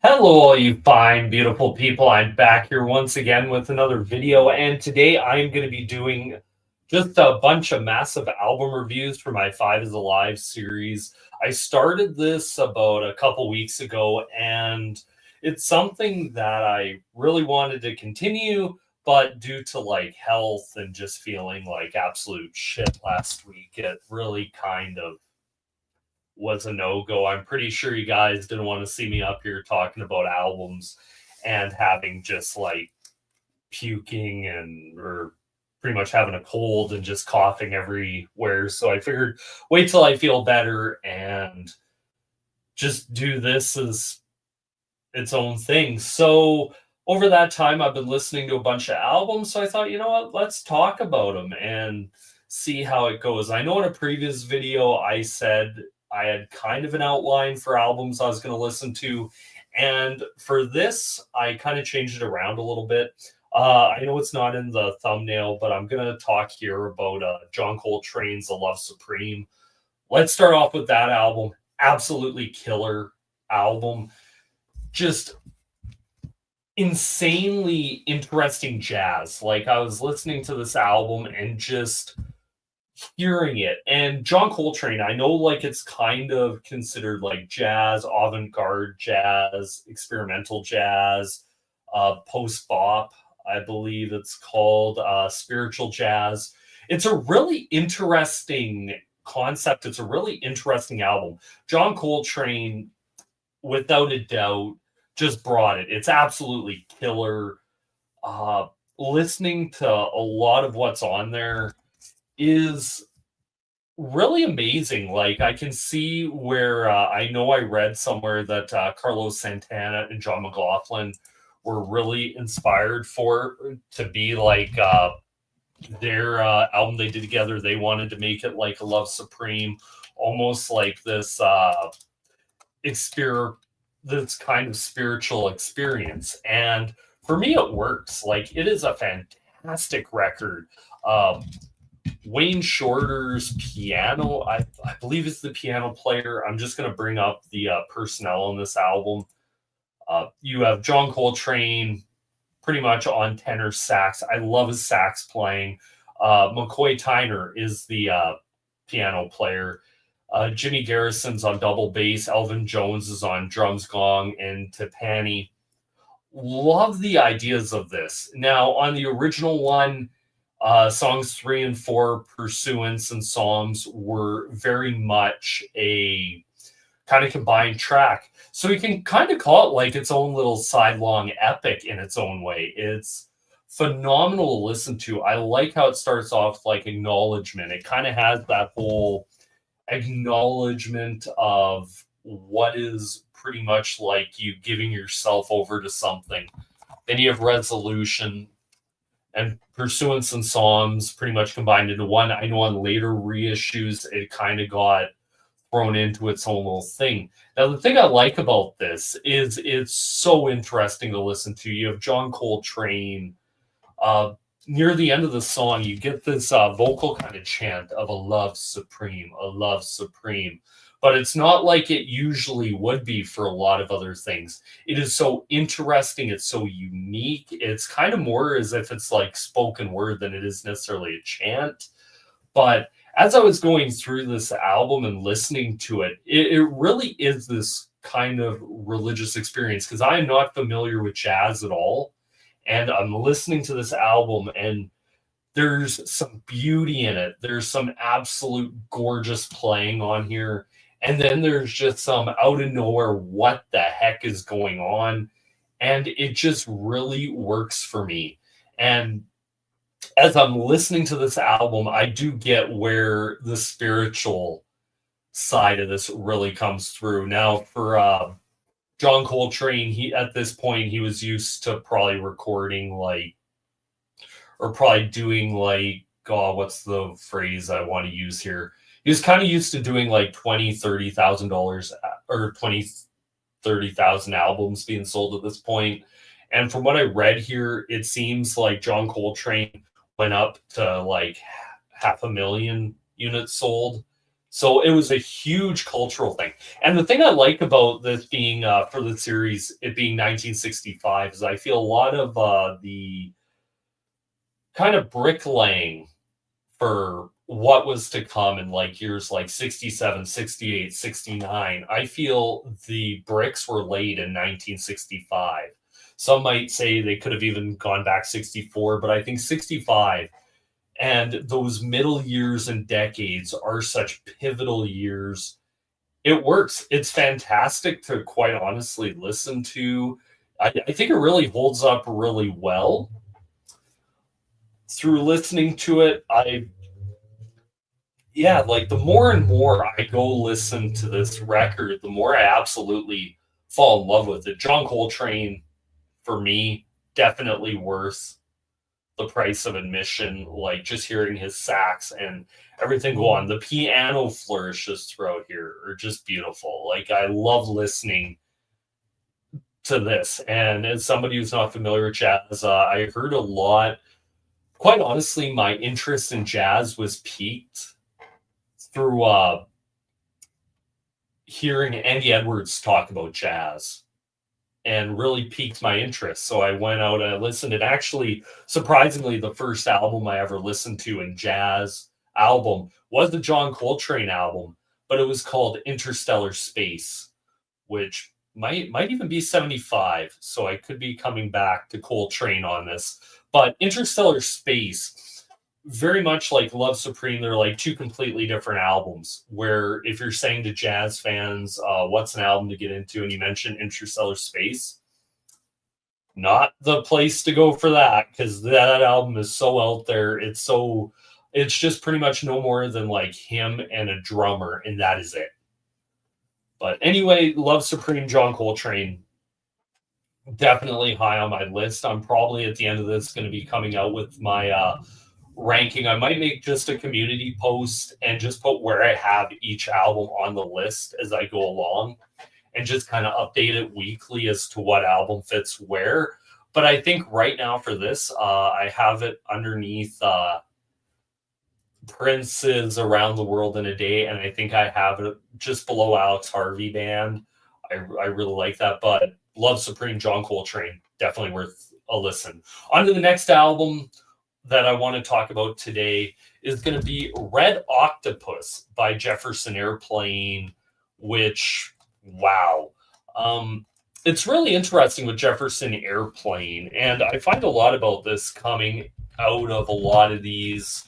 Hello, all you fine, beautiful people. I'm back here once again with another video, and today I'm going to be doing just a bunch of massive album reviews for my Five is Alive series. I started this about a couple weeks ago, and it's something that I really wanted to continue, but due to like health and just feeling like absolute shit last week, it really kind of was a no-go. I'm pretty sure you guys didn't want to see me up here talking about albums and having just like puking and or pretty much having a cold and just coughing everywhere. So I figured wait till I feel better and just do this as its own thing. So over that time, I've been listening to a bunch of albums. So I thought, you know what, let's talk about them and see how it goes. I know in a previous video, I said I had kind of an outline for albums I was going to listen to. And for this, I kind of changed it around a little bit. I know it's not in the thumbnail, but I'm going to talk here about John Coltrane's The Love Supreme. Let's start off with that album. Absolutely killer album. Just insanely interesting jazz. Like I was listening to this album and just hearing it. And John Coltrane, I know like it's kind of considered like jazz, avant-garde jazz, experimental jazz, post-bop, I believe it's called, spiritual jazz. It's a really interesting concept. It's a really interesting album. John Coltrane, without a doubt, just brought it. It's absolutely killer. Uh, Listening to a lot of what's on there is really amazing. Like I can see where I know I read somewhere that Carlos Santana and John McLaughlin were really inspired for to be like their album they did together. They wanted to make it like a Love Supreme, almost like exper this kind of spiritual experience. And for me, it works. Like it is a fantastic record. Um, Wayne Shorter's piano, I believe is the piano player. I'm just going to bring up the personnel on this album. You have John Coltrane pretty much on tenor sax. I love his sax playing. McCoy Tyner is the piano player. Jimmy Garrison's on double bass. Elvin Jones is on drums, gong, and timpani. Love the ideas of this. Now, on the original one, songs 3 and 4, Pursuance and Psalms, were very much a kind of combined track. So you can kind of call it like its own little sidelong epic in its own way. It's phenomenal to listen to. I like how it starts off like acknowledgement. It kind of has that whole acknowledgement of what is pretty much like you giving yourself over to something. Then you have resolution and Pursuance and Psalms pretty much combined into one. I know on later reissues, it kind of got thrown into its own little thing. Now, the thing I like about this is it's so interesting to listen to. You have John Coltrane. Near the end of the song, you get this vocal kind of chant of a love supreme, a love supreme. But it's not like it usually would be for a lot of other things. It is so interesting. It's so unique. It's kind of more as if it's like spoken word than it is necessarily a chant. But as I was going through this album and listening to it, it really is this kind of religious experience because I am not familiar with jazz at all. And I'm listening to this album and there's some beauty in it. There's some absolute gorgeous playing on here. And then there's just some out of nowhere, what the heck is going on? And it just really works for me. And as I'm listening to this album, I do get where the spiritual side of this really comes through. Now, for John Coltrane, he at this point he was used to probably recording like, or probably doing like, oh, what's the phrase I want to use here? He was kind of used to doing like $20,000-$30,000 or 20,000-30,000 albums being sold at this point. And from what I read here, it seems like John Coltrane went up to like 500,000 units sold. So it was a huge cultural thing. And the thing I like about this being for the series, it being 1965, is I feel a lot of the kind of bricklaying for what was to come in like years like 67, 68, 69. I feel the bricks were laid in 1965. Some might say they could have even gone back 64, but I think 65 and those middle years and decades are such pivotal years. It works. It's fantastic to quite honestly listen to. I think it really holds up really well. Through listening to it, yeah, like the more and more I go listen to this record, the more I absolutely fall in love with it. John Coltrane, for me, definitely worth the price of admission. Like just hearing his sax and everything go on. The piano flourishes throughout here are just beautiful. Like I love listening to this. And as somebody who's not familiar with jazz, I heard a lot. Quite honestly, my interest in jazz was piqued through hearing Andy Edwards talk about jazz and really piqued my interest. So I went out and I listened. And actually, surprisingly, the first album I ever listened to in jazz album was the John Coltrane album, but it was called Interstellar Space, which might even be 75. So I could be coming back to Coltrane on this. But Interstellar Space, very much like Love Supreme, they're like two completely different albums. Where if you're saying to jazz fans, what's an album to get into, and you mentioned Interstellar Space, not the place to go for that because that album is so out there. It's just pretty much no more than like him and a drummer, and that is it. But anyway, Love Supreme, John Coltrane, definitely high on my list. I'm probably at the end of this going to be coming out with my ranking. I might make just a community post and just put where I have each album on the list as I go along and just kind of update it weekly as to what album fits where. But I think right now for this, I have it underneath Prince's Around the World in a Day, and I think I have it just below Alex Harvey Band. I really like that, but Love Supreme, John Coltrane, definitely worth a listen. On to the next album that I want to talk about today is going to be Red Octopus by Jefferson Airplane, which, wow. It's really interesting with Jefferson Airplane, and I find a lot about this coming out of a lot of these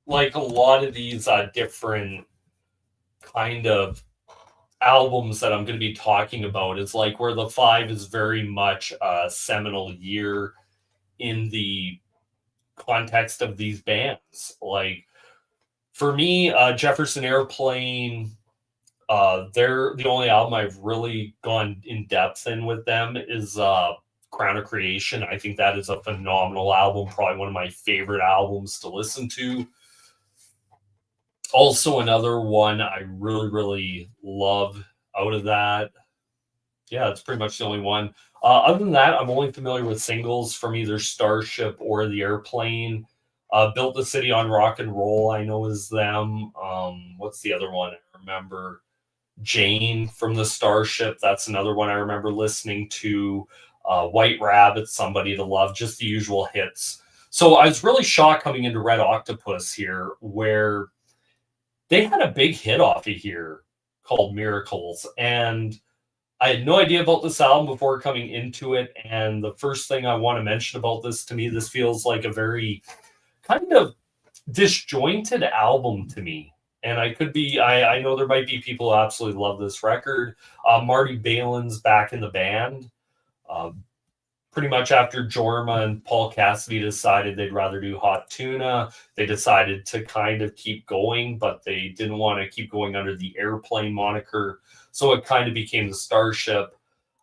like a lot of these different kind of albums that I'm going to be talking about is like where the 5 is very much a seminal year in the context of these bands. Like for me, Jefferson Airplane, they're the only album I've really gone in depth in with them is Crown of Creation. I think that is a phenomenal album, probably one of my favorite albums to listen to. Also, another one I really, really love out of that. Yeah, it's pretty much the only one. Other than that, I'm only familiar with singles from either Starship or The Airplane. Built the City on Rock and Roll, I know is them. What's the other one I remember? Jane from the Starship. That's another one I remember listening to. White Rabbit, Somebody to Love, just the usual hits. So I was really shocked coming into Red Octopus here, where they had a big hit off of here called Miracles. And I had no idea about this album before coming into it. And the first thing I want to mention about this, to me, this feels like a very kind of disjointed album to me. And I know there might be people who absolutely love this record. Marty Balin's back in the band. Pretty much after Jorma and Paul Cassidy decided they'd rather do Hot Tuna, they decided to kind of keep going, but they didn't want to keep going under the Airplane moniker. So it kind of became the Starship.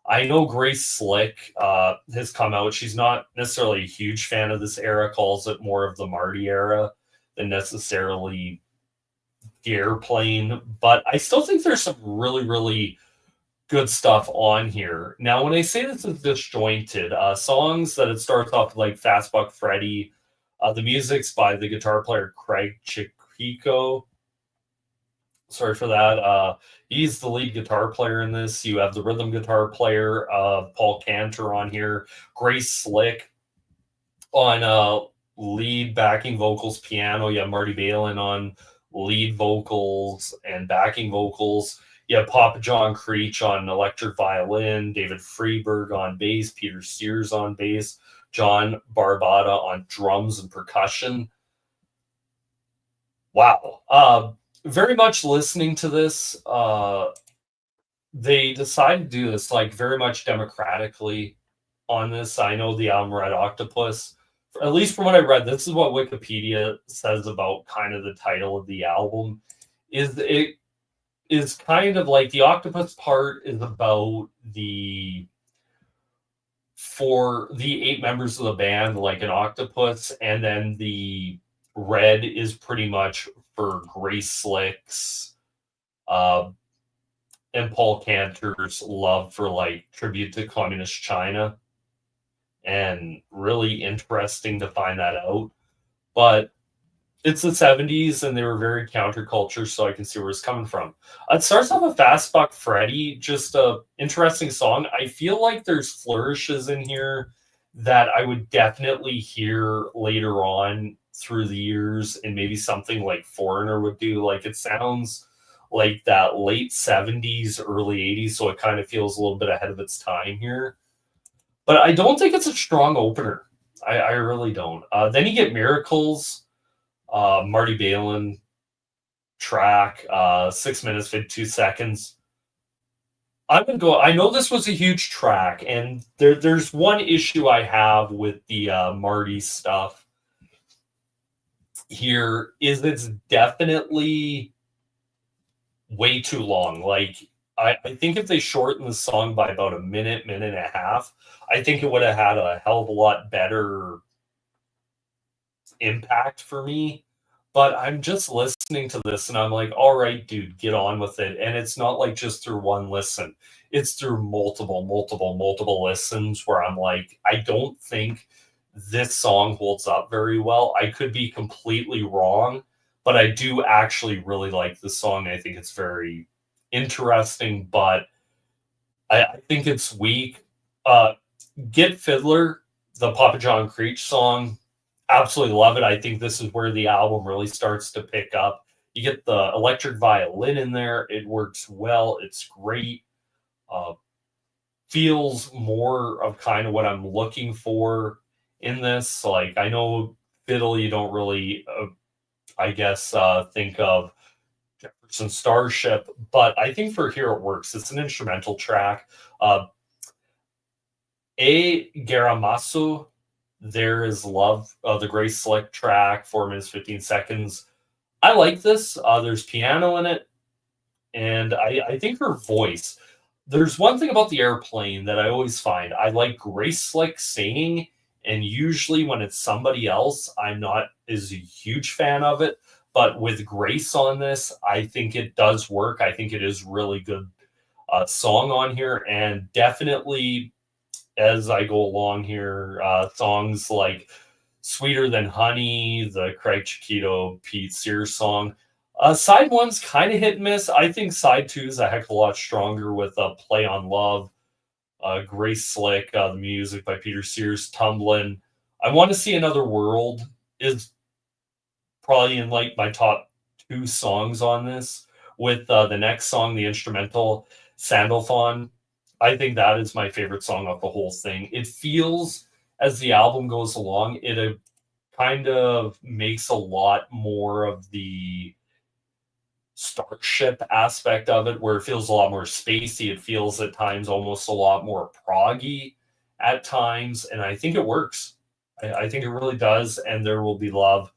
I know Grace Slick has come out. She's not necessarily a huge fan of this era, calls it more of the Marty era than necessarily the Airplane. But I still think there's some really, really good stuff on here. Now, when I say this is disjointed, songs that it starts off like Fast Buck Freddy, The music's by the guitar player Craig Chiquico. Sorry for that. He's the lead guitar player in this. You have the rhythm guitar player, Paul Cantor on here, Grace Slick on lead backing vocals, piano. You have Marty Balin on lead vocals and backing vocals. You have Papa John Creech on electric violin, David Freeberg on bass, Peter Sears on bass, John Barbata on drums and percussion. Wow. Very much listening to this. They decided to do this like very much democratically on this. I know the album Red Octopus, at least from what I read, this is what Wikipedia says about kind of the title of the album. Is it is kind of like the octopus part is about for the 8 members of the band, like an octopus, and then the red is pretty much for Grace Slick's and Paul Cantor's love for like tribute to communist China. And really interesting to find that out. But it's the 70s and they were very counterculture, so I can see where it's coming from. It starts off with Fast Buck Freddy, just a interesting song. I feel like there's flourishes in here that I would definitely hear later on through the years, and maybe something like Foreigner would do. Like it sounds like that late 70s, early 80s, so it kind of feels a little bit ahead of its time here. But I don't think it's a strong opener. I really don't. Then you get Miracles, Marty Balin track, 6 minutes, 52 seconds. I'm going to go. I know this was a huge track, and there's one issue I have with the Marty stuff here is it's definitely way too long. Like, I think if they shortened the song by about a minute, minute and a half, I think it would have had a hell of a lot better impact for me. But I'm just listening to this and I'm like, all right, dude, get on with it. And it's not like just through one listen, it's through multiple listens where I'm like, I don't think this song holds up very well. I could be completely wrong, but I do actually really like this song. I think it's very interesting, but I think it's weak. Get Fiddler, the Papa John Creech song, absolutely love it. I think this is where the album really starts to pick up. You get the electric violin in there. It works well. It's great. Feels more of kind of what I'm looking for in this. Like, I know fiddle, you don't really, I guess, think of Jefferson Starship, but I think for here it works. It's an instrumental track. A Garamasu, There Is Love, the Grace Slick track, 4 minutes, 15 seconds. I like this. There's piano in it, and I think her voice. There's one thing about the airplane that I always find. I like Grace Slick singing, and usually when it's somebody else, I'm not as a huge fan of it. But with Grace on this, I think it does work. I think it is really good song on here, and definitely as I go along here, songs like Sweeter Than Honey, the Craig Chiquito, Pete Sears song. Side one's kind of hit and miss. I think side two is a heck of a lot stronger with Play on Love, Grace Slick, the music by Peter Sears, Tumblin'. I Want to See Another World is probably in like my top 2 songs on this, with the next song, the instrumental, Sandalphon. I think that is my favorite song of the whole thing. It feels, as the album goes along, it kind of makes a lot more of the Starship aspect of it, where it feels a lot more spacey. It feels at times almost a lot more proggy at times, and I think it works. I think it really does, and There Will Be Love.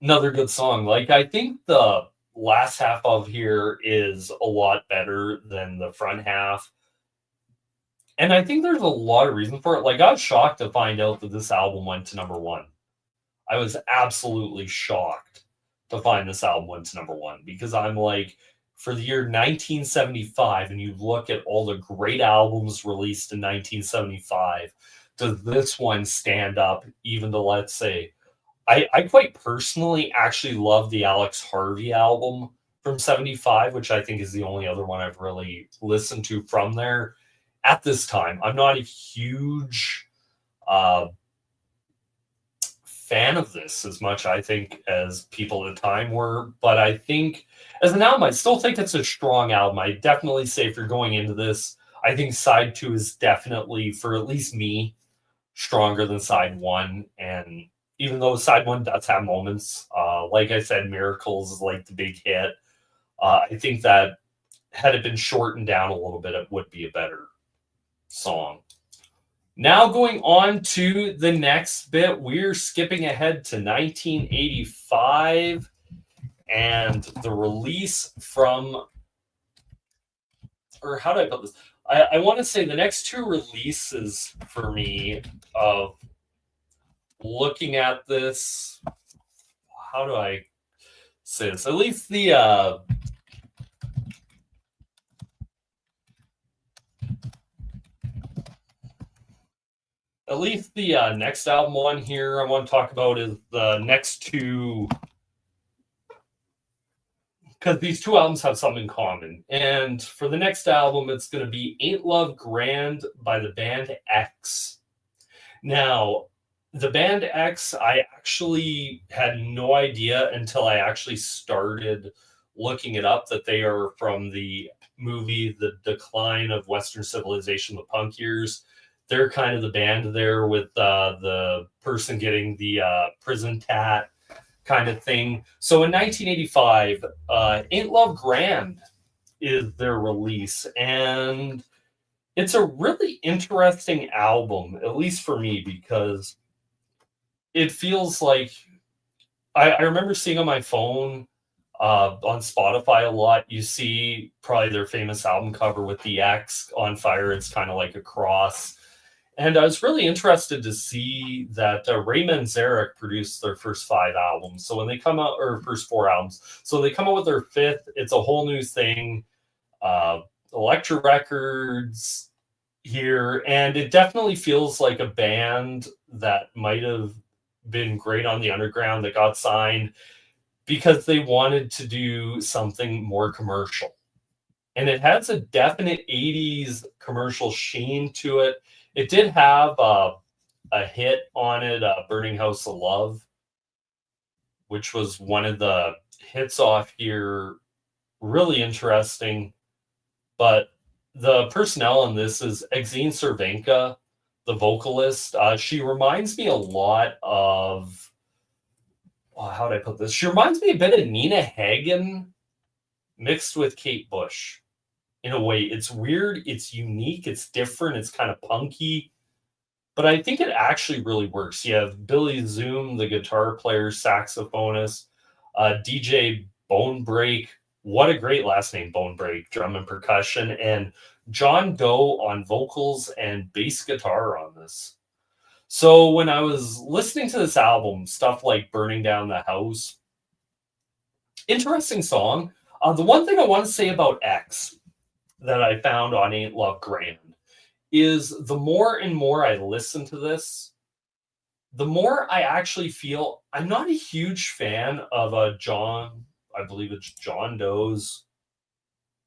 Another good song. Like, I think the last half of here is a lot better than the front half. And I think there's a lot of reason for it. Like, I was shocked to find out that this album went to number 1. I was absolutely shocked to find this album went to number 1, because I'm like, for the year 1975, and you look at all the great albums released in 1975, does this one stand up even to, let's say, I quite personally actually love the Alex Harvey album from 75, which I think is the only other one I've really listened to from there at this time. I'm not a huge uh, fan of this as much, I think, as people at the time were. But I think as an album, I still think it's a strong album. I definitely say if you're going into this, I think side two is definitely, for at least me, stronger than side one. And even though side one does have moments, like I said, Miracles is like the big hit. I think that had it been shortened down a little bit, it would be a better song. Now going on to the next bit, we're skipping ahead to 1985 and the release from, or how do I put this? I want to say the next two releases for me of looking at this, how do I say this? At least the next album one here I want to talk about is the next two, because these two albums have something in common. And for the next album, it's going to be Ain't Love Grand by the band X. Now, the band X, I actually had no idea until I actually started looking it up that they are from the movie The Decline of Western Civilization, the punk years. They're kind of the band there with the person getting the prison tat kind of thing. So in 1985, Ain't Love Grand is their release. And it's a really interesting album, at least for me, because it feels like I remember seeing on my phone on Spotify a lot. You see probably their famous album cover with the X on fire. It's kind of like a cross. And I was really interested to see that Ray Manzarek produced their first 5 albums. So when they come out, or first 4 albums, so they come out with their 5th, it's a whole new thing. Elektra Records here, and it definitely feels like a band that might have been great on the underground that got signed because they wanted to do something more commercial. And it has a definite 80s commercial sheen to it. It did have a hit on it, Burning House of Love, which was one of the hits off here. Really interesting. But the personnel in this is Exene Cervenka, the vocalist. She reminds me a lot of, how do I put this? She reminds me a bit of Nina Hagen mixed with Kate Bush. In a way, it's weird, it's unique, it's different, it's kind of punky, but I think it actually really works. You have Billy Zoom, the guitar player, saxophonist, DJ Bonebreak, what a great last name, Bonebreak, drum and percussion, and John Doe on vocals and bass guitar on this. So when I was listening to this album, stuff like Burning Down the House, interesting song. The one thing I want to say about X that I found on Ain't Love Grand is the more and more I listen to this, the more I actually feel I'm not a huge fan of I believe it's John Doe's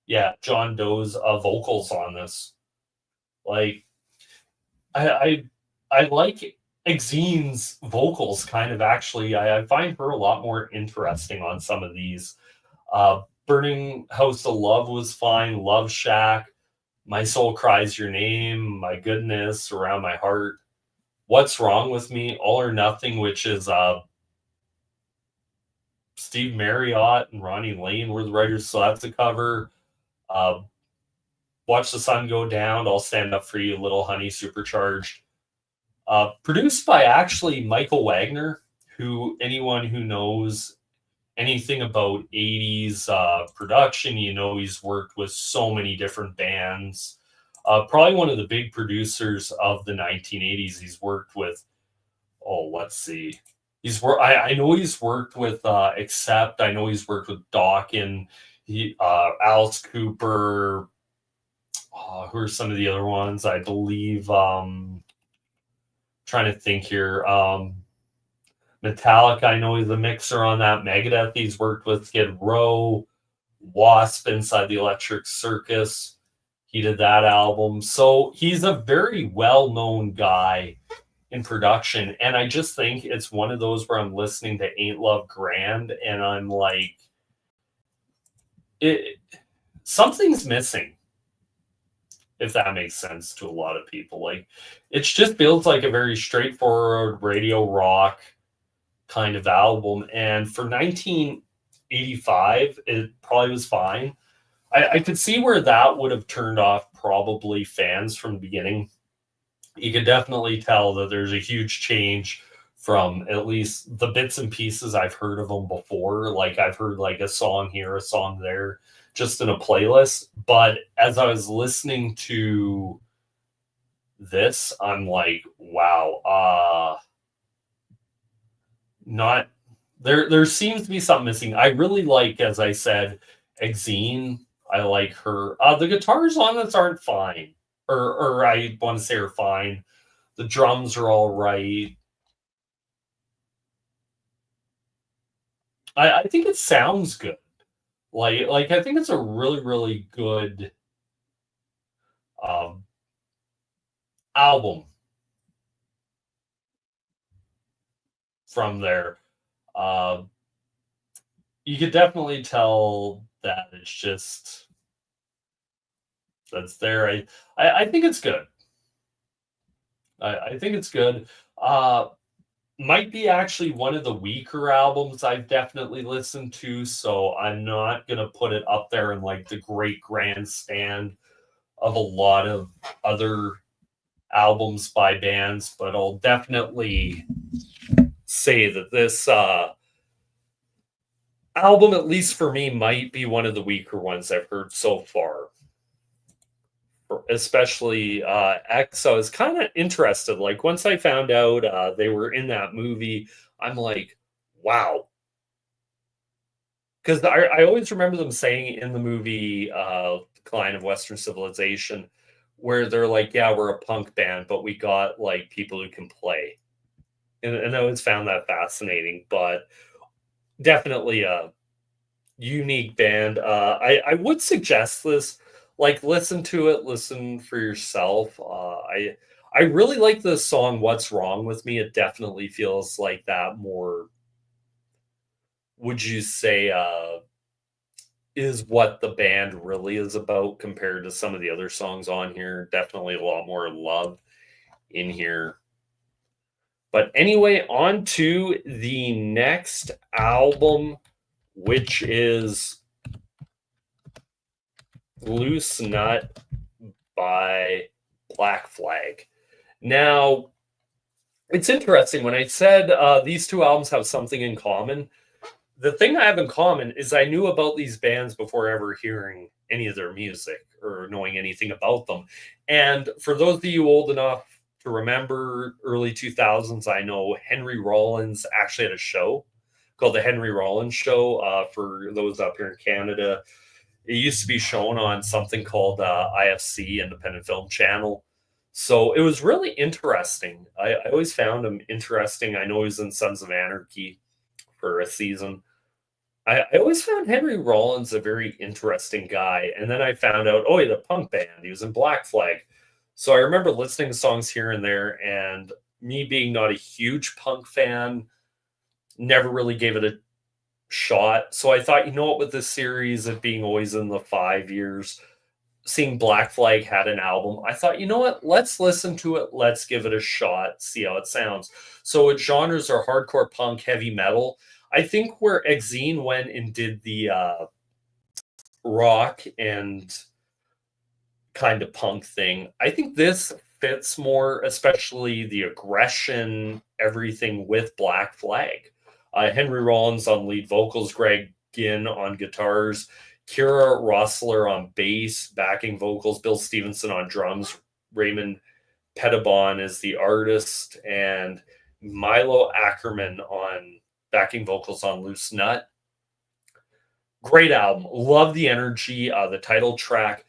vocals on this. Like I like Exene's vocals kind of actually. I find her a lot more interesting on some of these. Burning House of Love was fine. Love Shack, My Soul Cries Your Name, My Goodness, Around My Heart, What's Wrong With Me, All or Nothing, which is Steve Marriott and Ronnie Lane were the writers, so that's a cover. Watch the Sun Go Down, I'll Stand Up For You, Little Honey, Supercharged. Produced by actually Michael Wagner, who anyone who knows anything about 80s production, he's worked with so many different bands. Probably one of the big producers of the 1980s. He's worked with, let's see. I know he's worked with Accept. I know he's worked with Dawkins, Alice Cooper. Who are some of the other ones? I believe Trying to think here. Metallica, I know he's a mixer on that. Megadeth, he's worked with Skid Row, Wasp inside the Electric Circus. He did that album. So he's a very well-known guy in production. And I just think it's one of those where I'm listening to Ain't Love Grand and I'm like, something's missing, if that makes sense to a lot of people. Like, it just feels like a very straightforward radio rock kind of album. And for 1985, it probably was fine. I could see where that would have turned off probably fans from the beginning. You could definitely tell that there's a huge change from at least the bits and pieces I've heard of them before. Like, I've heard like a song here, a song there, just in a playlist. But as I was listening to this, I'm like, wow, not there seems to be something missing. I really like, as I said, Exene. I like her. The guitars on this aren't fine. Or I want to say are fine. The drums are all right. I think it sounds good. Like I think it's a really, really good um, album from there. Um, you could definitely tell that it's just that's there. I think it's good. I think it's good. Might be actually one of the weaker albums I've definitely listened to, so I'm not gonna put it up there in like the great grandstand of a lot of other albums by bands, but I'll definitely say that this album, at least for me, might be one of the weaker ones I've heard so far. Especially X, I was kind of interested. Like, once I found out they were in that movie, I'm like, wow. Because I always remember them saying in the movie Decline of Western Civilization, where they're like, yeah, we're a punk band, but we got like people who can play. And I always found that fascinating, but definitely a unique band. I would suggest this. Like, listen to it, listen for yourself. I really like the song "What's Wrong with Me." It definitely feels like that more. Would you say is what the band really is about compared to some of the other songs on here? Definitely a lot more love in here. But anyway, on to the next album, which is Loose Nut by Black Flag. Now, it's interesting. When I said these two albums have something in common, the thing I have in common is I knew about these bands before ever hearing any of their music or knowing anything about them. And for those of you old enough to remember early 2000s, I know Henry Rollins actually had a show called the Henry Rollins Show. For those up here in Canada, it used to be shown on something called IFC, Independent Film Channel. So it was really interesting. I always found him interesting. I know he was in Sons of Anarchy for a season. I always found Henry Rollins a very interesting guy. And then I found out, oh, he had a punk band. He was in Black Flag. So I remember listening to songs here and there, and me being not a huge punk fan, never really gave it a shot. So I thought, you know what, with this series of being always in the 5 years, seeing Black Flag had an album, I thought, you know what, let's listen to it. Let's give it a shot, see how it sounds. So its genres are hardcore punk, heavy metal. I think where Exene went and did the rock and kind of punk thing, I think this fits more, especially the aggression, everything with Black Flag. Henry Rollins on lead vocals, Greg Ginn on guitars, Kira Rossler on bass, backing vocals, Bill Stevenson on drums, Raymond Pettibon is the artist, and Milo Ackerman on backing vocals on Loose Nut. Great album. Love the energy. The title track.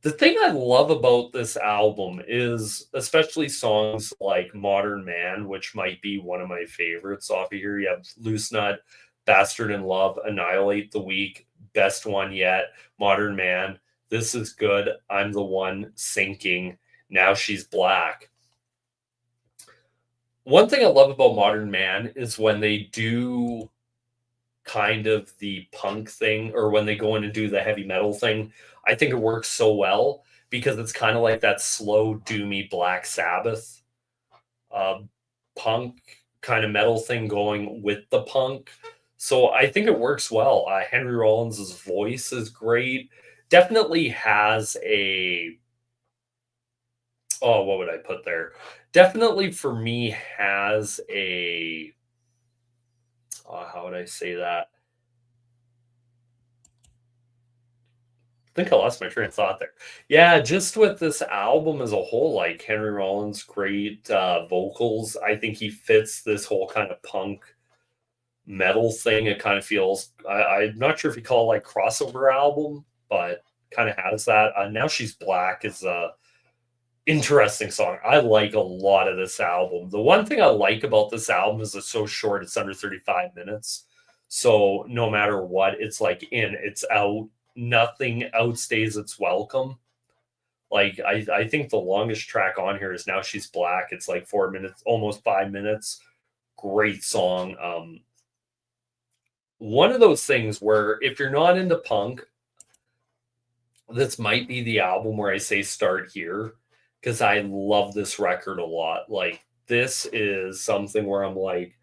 The thing I love about this album is especially songs like Modern Man, which might be one of my favorites off of here. You have Loose Nut, Bastard in Love, Annihilate the Weak, Best One Yet, Modern Man, This Is Good, I'm the One, Sinking, Now She's Black. One thing I love about Modern Man is when they do kind of the punk thing or when they go in and do the heavy metal thing, I think it works so well because it's kind of like that slow, doomy Black Sabbath uh, punk kind of metal thing going with the punk. So I think it works well. Henry Rollins' voice is great. Definitely has a, oh, what would I put there? Definitely for me has a, how would I say that? Think I lost my train of thought there. Yeah, just with this album as a whole, like Henry Rollins' great vocals. I think he fits this whole kind of punk metal thing. It kind of feels, I'm not sure if you call it like crossover album, but kind of has that. Now She's Black is a interesting song. I like a lot of this album. The one thing I like about this album is it's so short, it's under 35 minutes. So no matter what, it's like in, it's out, nothing outstays its welcome. Like I think the longest track on here is Now She's Black. It's like 4 minutes, almost 5 minutes. Great song. One of those things where if you're not into punk, this might be the album where I say start here because I love this record a lot. Like this is something where I'm like,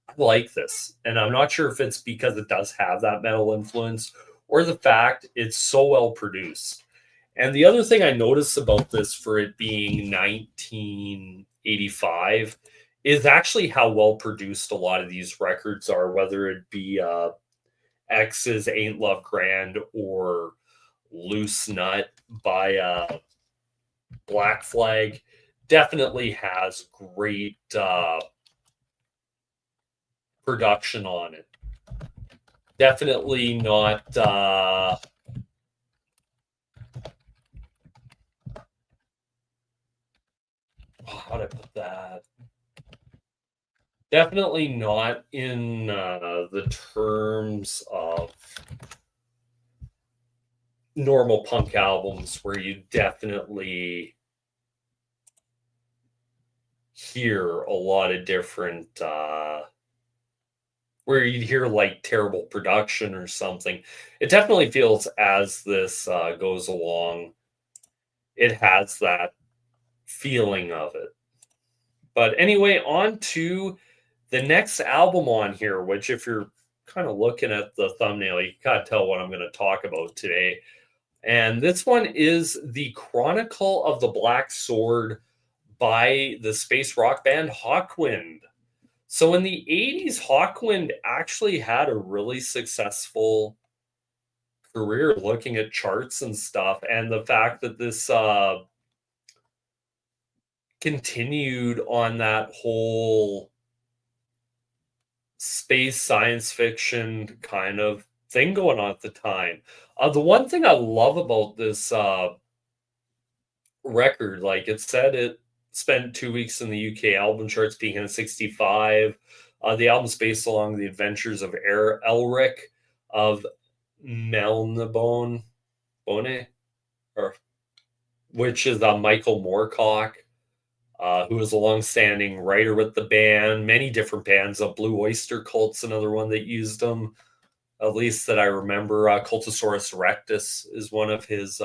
I like this. And I'm not sure if it's because it does have that metal influence or the fact it's so well produced. And the other thing I noticed about this for it being 1985 is actually how well produced a lot of these records are, whether it be X's Ain't Love Grand or Loose Nut by Black Flag. Definitely has great production on it. Definitely not how do I put that? Definitely not in the terms of normal punk albums where you definitely hear a lot of different where you hear like terrible production or something. It definitely feels as this goes along, it has that feeling of it. But anyway, on to the next album on here, which if you're kind of looking at the thumbnail, you can kind of tell what I'm going to talk about today. And this one is The Chronicle of the Black Sword by the space rock band Hawkwind. So in the 80s, Hawkwind actually had a really successful career looking at charts and stuff. And the fact that this continued on that whole space science fiction kind of thing going on at the time. The one thing I love about this record, like it said, it spent 2 weeks in the UK album charts, being in 65. The album's based along the adventures of Elric of Melnibone, or which is Michael Moorcock, who is a long-standing writer with the band. Many different bands. Blue Oyster Cult's another one that used them, at least that I remember. Cultosaurus Rectus is one of his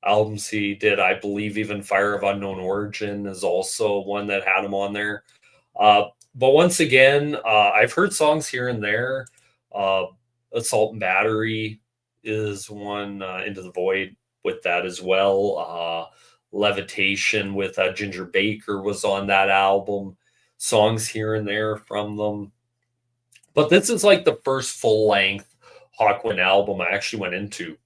albums he did. I believe even Fire of Unknown Origin is also one that had him on there. But once again, I've heard songs here and there. Assault and Battery is one, Into the Void with that as well. Levitation with Ginger Baker was on that album. Songs here and there from them. But this is like the first full-length Hawkwind album I actually went into.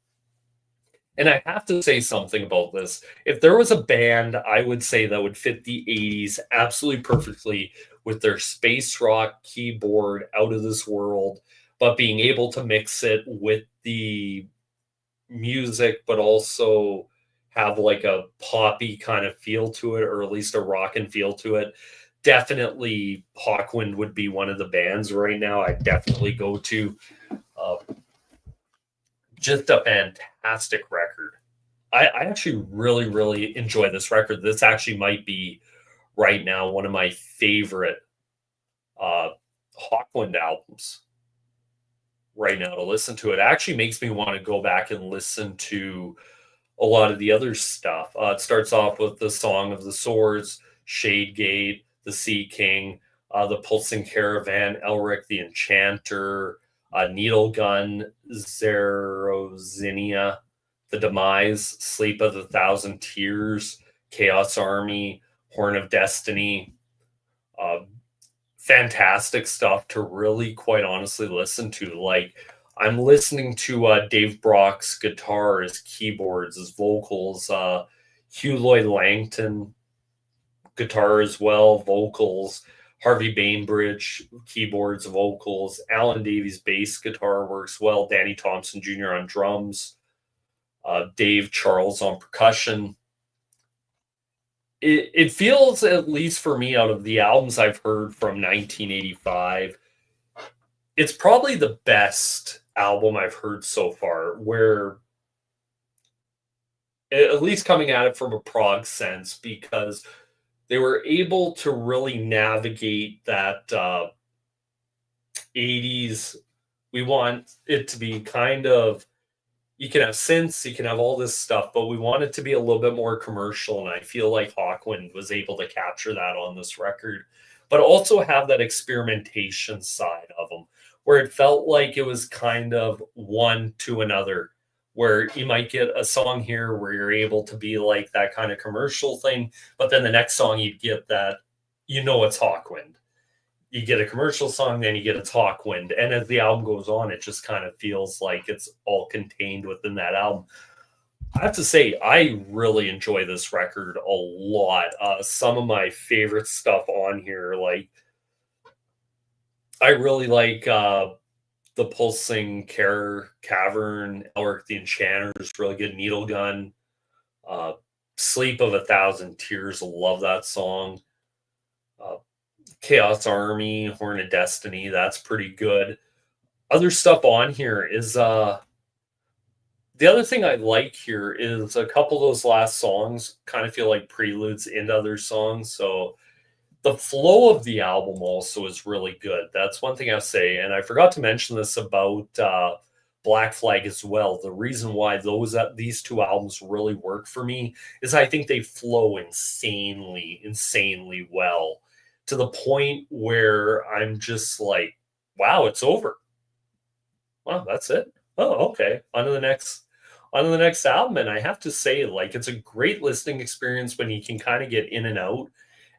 And I have to say something about this. If there was a band, I would say that would fit the 80s absolutely perfectly with their space rock keyboard out of this world, but being able to mix it with the music, but also have like a poppy kind of feel to it, or at least a rockin' feel to it. Definitely, Hawkwind would be one of the bands right now. I definitely go to. Uh, just a fantastic record. I actually really, really enjoy this record. This actually might be right now one of my favorite uh, Hawkwind albums right now to listen to. It actually makes me want to go back and listen to a lot of the other stuff. It starts off with the Song of the Swords, Shade Gate, the Sea King, the Pulsing Caravan, Elric the Enchanter, Needle Gun, Zerozinia, The Demise, Sleep of the Thousand Tears, Chaos Army, Horn of Destiny. Uh, Fantastic stuff to really, quite honestly, listen to. Like, I'm listening to Dave Brock's guitar, his keyboards, his vocals, Hugh Lloyd Langton guitar as well, vocals, Harvey Bainbridge keyboards, vocals, Alan Davies bass guitar works well, Danny Thompson Jr. on drums, Dave Charles on percussion. It feels, at least for me, out of the albums I've heard from 1985, it's probably the best album I've heard so far, where at least coming at it from a prog sense, because they were able to really navigate that 80s. We want it to be kind of, you can have synths, you can have all this stuff, but we want it to be a little bit more commercial. And I feel like Hawkwind was able to capture that on this record, but also have that experimentation side of them, where it felt like it was kind of one to another, where you might get a song here where you're able to be like that kind of commercial thing, but then the next song you'd get that, it's Hawkwind. You get a commercial song, then you get a Hawkwind. And as the album goes on, it just kind of feels like it's all contained within that album. I have to say, I really enjoy this record a lot. Some of my favorite stuff on here, like, I really like the Pulsing Cavern, Elric the Enchanter is really good. Needle Gun, uh, Sleep of a Thousand Tears, love that song. Uh, Chaos Army, Horn of Destiny, that's pretty good. Other stuff on here is the other thing I like here is a couple of those last songs kind of feel like preludes into other songs. So the flow of the album also is really good. That's one thing I'll say. And I forgot to mention this about Black Flag as well. The reason why these two albums really work for me is I think they flow insanely, insanely well, to the point where I'm just like, wow, it's over. Wow, that's it. Oh, okay. On to the next album. And I have to say, like, it's a great listening experience when you can kind of get in and out.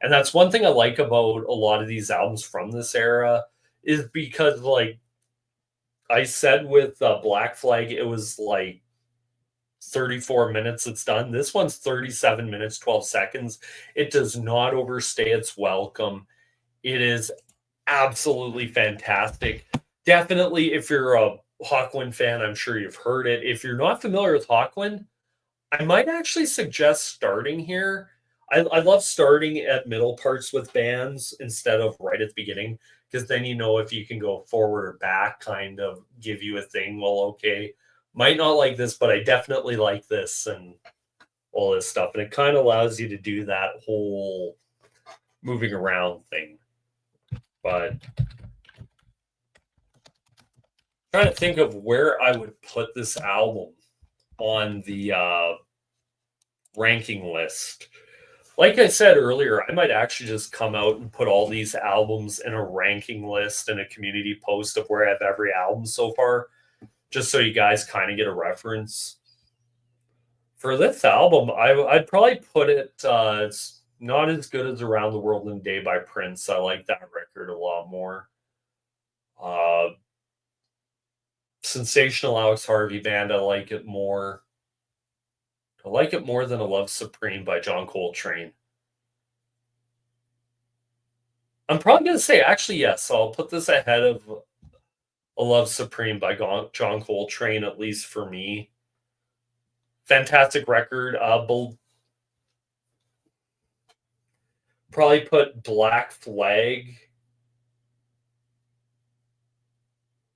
And that's one thing I like about a lot of these albums from this era, is because, like I said with Black Flag, it was like 34 minutes it's done. This one's 37 minutes, 12 seconds. It does not overstay its welcome. It is absolutely fantastic. Definitely, if you're a Hawkwind fan, I'm sure you've heard it. If you're not familiar with Hawkwind, I might actually suggest starting here. I love starting at middle parts with bands instead of right at the beginning, because then if you can go forward or back, kind of give you a thing. Well, okay, might not like this, but I definitely like this and all this stuff. And it kind of allows you to do that whole moving around thing. But trying to think of where I would put this album on the ranking list. Like I said earlier, I might actually just come out and put all these albums in a ranking list and a community post of where I have every album so far, just so you guys kind of get a reference. For this album, I'd probably put it, it's not as good as Around the World in a Day by Prince. I like that record a lot more. Sensational Alex Harvey Band, I like it more. I like it more than A Love Supreme by John Coltrane. I'm probably going to say, actually, yes, I'll put this ahead of A Love Supreme by John Coltrane, at least for me. fantastic record. Probably put Black Flag.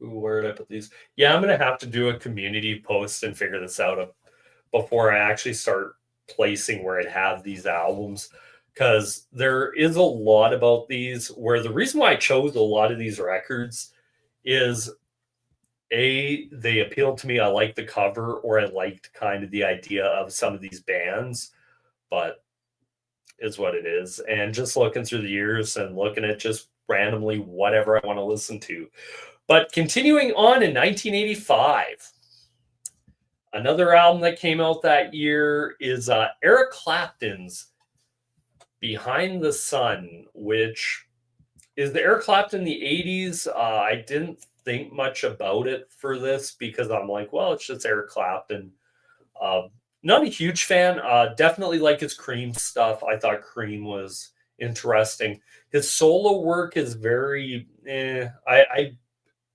Ooh, where did I put these? Yeah, I'm gonna have to do a community post and figure this out before I actually start placing where I'd have these albums. Because there is a lot about these where the reason why I chose a lot of these records is they appealed to me. I liked the cover, or I liked kind of the idea of some of these bands, but is what it is. And just looking through the years and looking at just randomly whatever I want to listen to. But continuing on in 1985, another album that came out that year is Eric Clapton's Behind the Sun, which is the Eric Clapton in the 80s. I didn't think much about it for this because I'm like, well, it's just Eric Clapton. Uh, Not a huge fan. Definitely like his Cream stuff. I thought Cream was interesting. His solo work is very.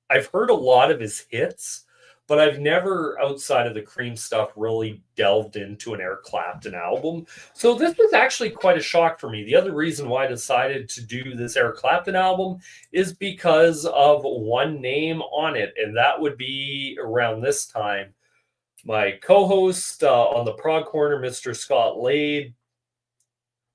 I've heard a lot of his hits, but I've never, outside of the Cream stuff, really delved into an Eric Clapton album. So this was actually quite a shock for me. The other reason why I decided to do this Eric Clapton album is because of one name on it, and that would be around this time. My co-host on the Prog Corner, Mr. Scott Lade,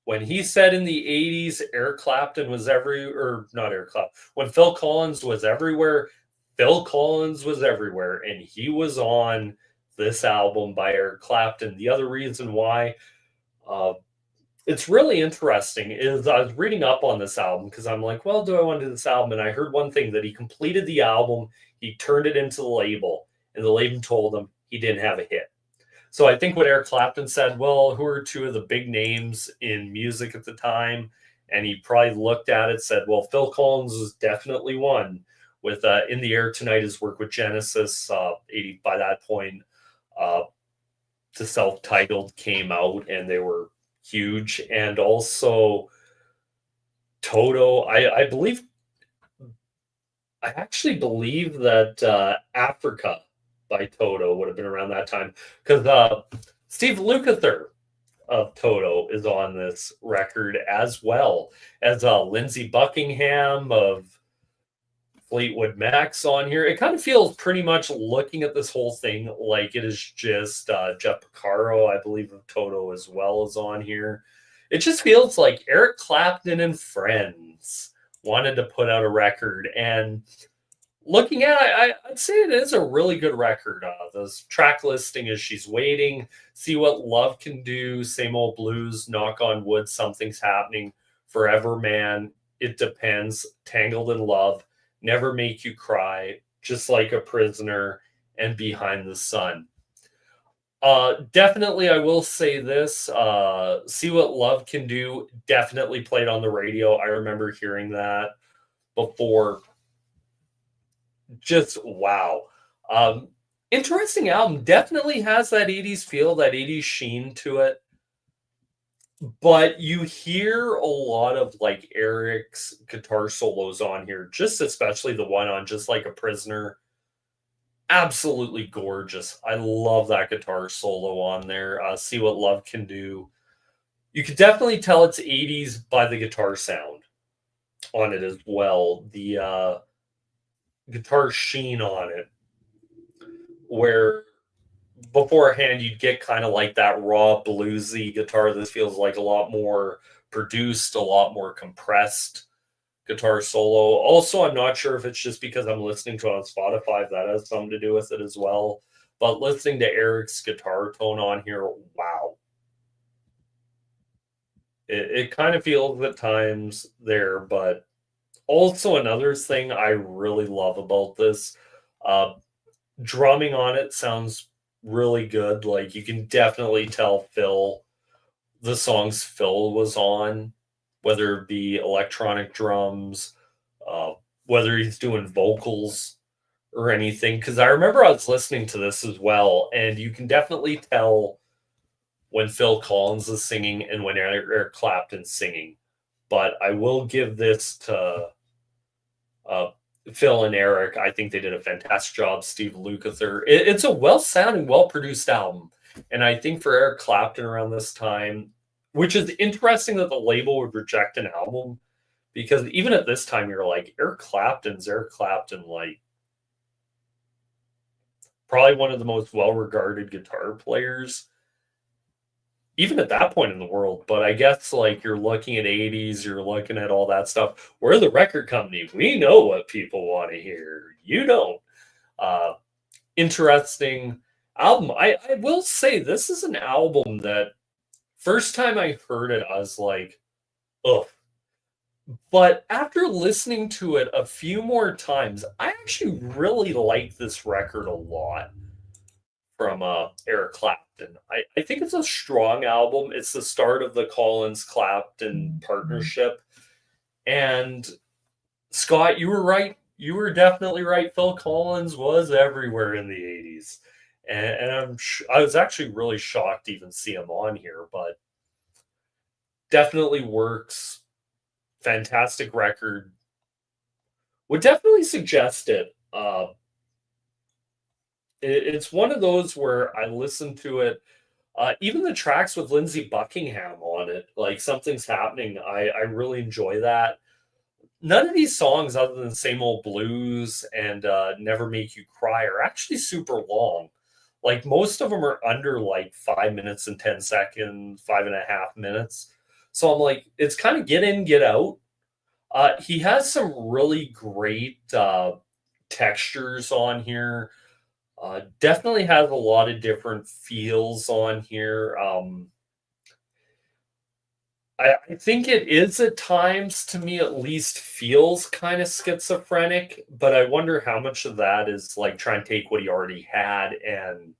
when he said in the 80s Eric Clapton was or not Eric Clapton, when Phil Collins was everywhere, Phil Collins was everywhere, and he was on this album by Eric Clapton. The other reason why uh, it's really interesting is I was reading up on this album because I'm like, well, do I want to do this album? And I heard one thing that he completed the album, he turned it into the label, and the label told him he didn't have a hit. So I think what Eric Clapton said, well, who are two of the big names in music at the time? And he probably looked at it, said, well, Phil Collins was definitely one with In the Air Tonight, his work with Genesis. 80 by that point, uh, the self-titled came out and they were huge. And also Toto, I actually believe that Africa by Toto would have been around that time because Steve Lukather of Toto is on this record as well as Lindsey Buckingham of Fleetwood Mac's on here. It kind of feels pretty much looking at this whole thing like it is just Jeff Porcaro, I believe, of Toto as well is on here. It just feels like Eric Clapton and friends wanted to put out a record, and looking at it, I'd say it is a really good record. The track listing is She's Waiting, See What Love Can Do, Same Old Blues, Knock on Wood, Something's Happening, Forever Man, It Depends, Tangled in Love, Never Make You Cry, Just Like a Prisoner, and Behind the Sun. Definitely, I will say this. See What Love Can Do definitely played on the radio. I remember hearing that before. Just wow. Interesting album. Definitely has that 80s feel, that 80s sheen to it. But you hear a lot of like Eric's guitar solos on here, just especially the one on Just Like a Prisoner. Absolutely gorgeous. I love that guitar solo on there. See What Love Can Do. You could definitely tell it's 80s by the guitar sound on it as well. The guitar sheen on it, where beforehand you'd get kind of like that raw bluesy guitar. This feels like a lot more produced, a lot more compressed guitar solo. Also, I'm not sure if it's just because I'm listening to it on Spotify, if that has something to do with it as well. But listening to Eric's guitar tone on here, wow. It kind of feels at times there, but also another thing I really love about this, uh, drumming on it sounds really good. Like you can definitely tell the songs Phil was on, whether it be electronic drums, uh, whether he's doing vocals or anything. Because I remember I was listening to this as well, and you can definitely tell when Phil Collins is singing and when Eric Clapton's singing. But I will give this to uh, Phil and Eric. I think they did a fantastic job. Steve Lukather. It's a well-sounding, well-produced album. And I think for Eric Clapton around this time, which is interesting that the label would reject an album because even at this time, you're like, Eric Clapton, like probably one of the most well regarded guitar players, even at that point in the world. But I guess like you're looking at 80s, you're looking at all that stuff. We're the record company. We know what people want to hear. You don't. Uh, Interesting album. I will say this is an album that first time I heard it, I was like, ugh. But after listening to it a few more times, I actually really like this record a lot from Eric Clapton. I think it's a strong album. It's the start of the Collins Clapton partnership. And Scott, you were right. You were definitely right. Phil Collins was everywhere in the 80s. And I was actually really shocked to even see him on here, but definitely works. Fantastic record. Would definitely suggest it. It's one of those where I listen to it. Even the tracks with Lindsey Buckingham on it, like Something's Happening, I really enjoy that. None of these songs, other than Same Old Blues and Never Make You Cry, are actually super long. Like most of them are under like 5 minutes and 10 seconds, 5.5 minutes. So I'm like, it's kind of get in, get out. He has some really great textures on here. Definitely has a lot of different feels on here. I think it is at times, to me at least, feels kind of schizophrenic, but I wonder how much of that is like trying to take what he already had and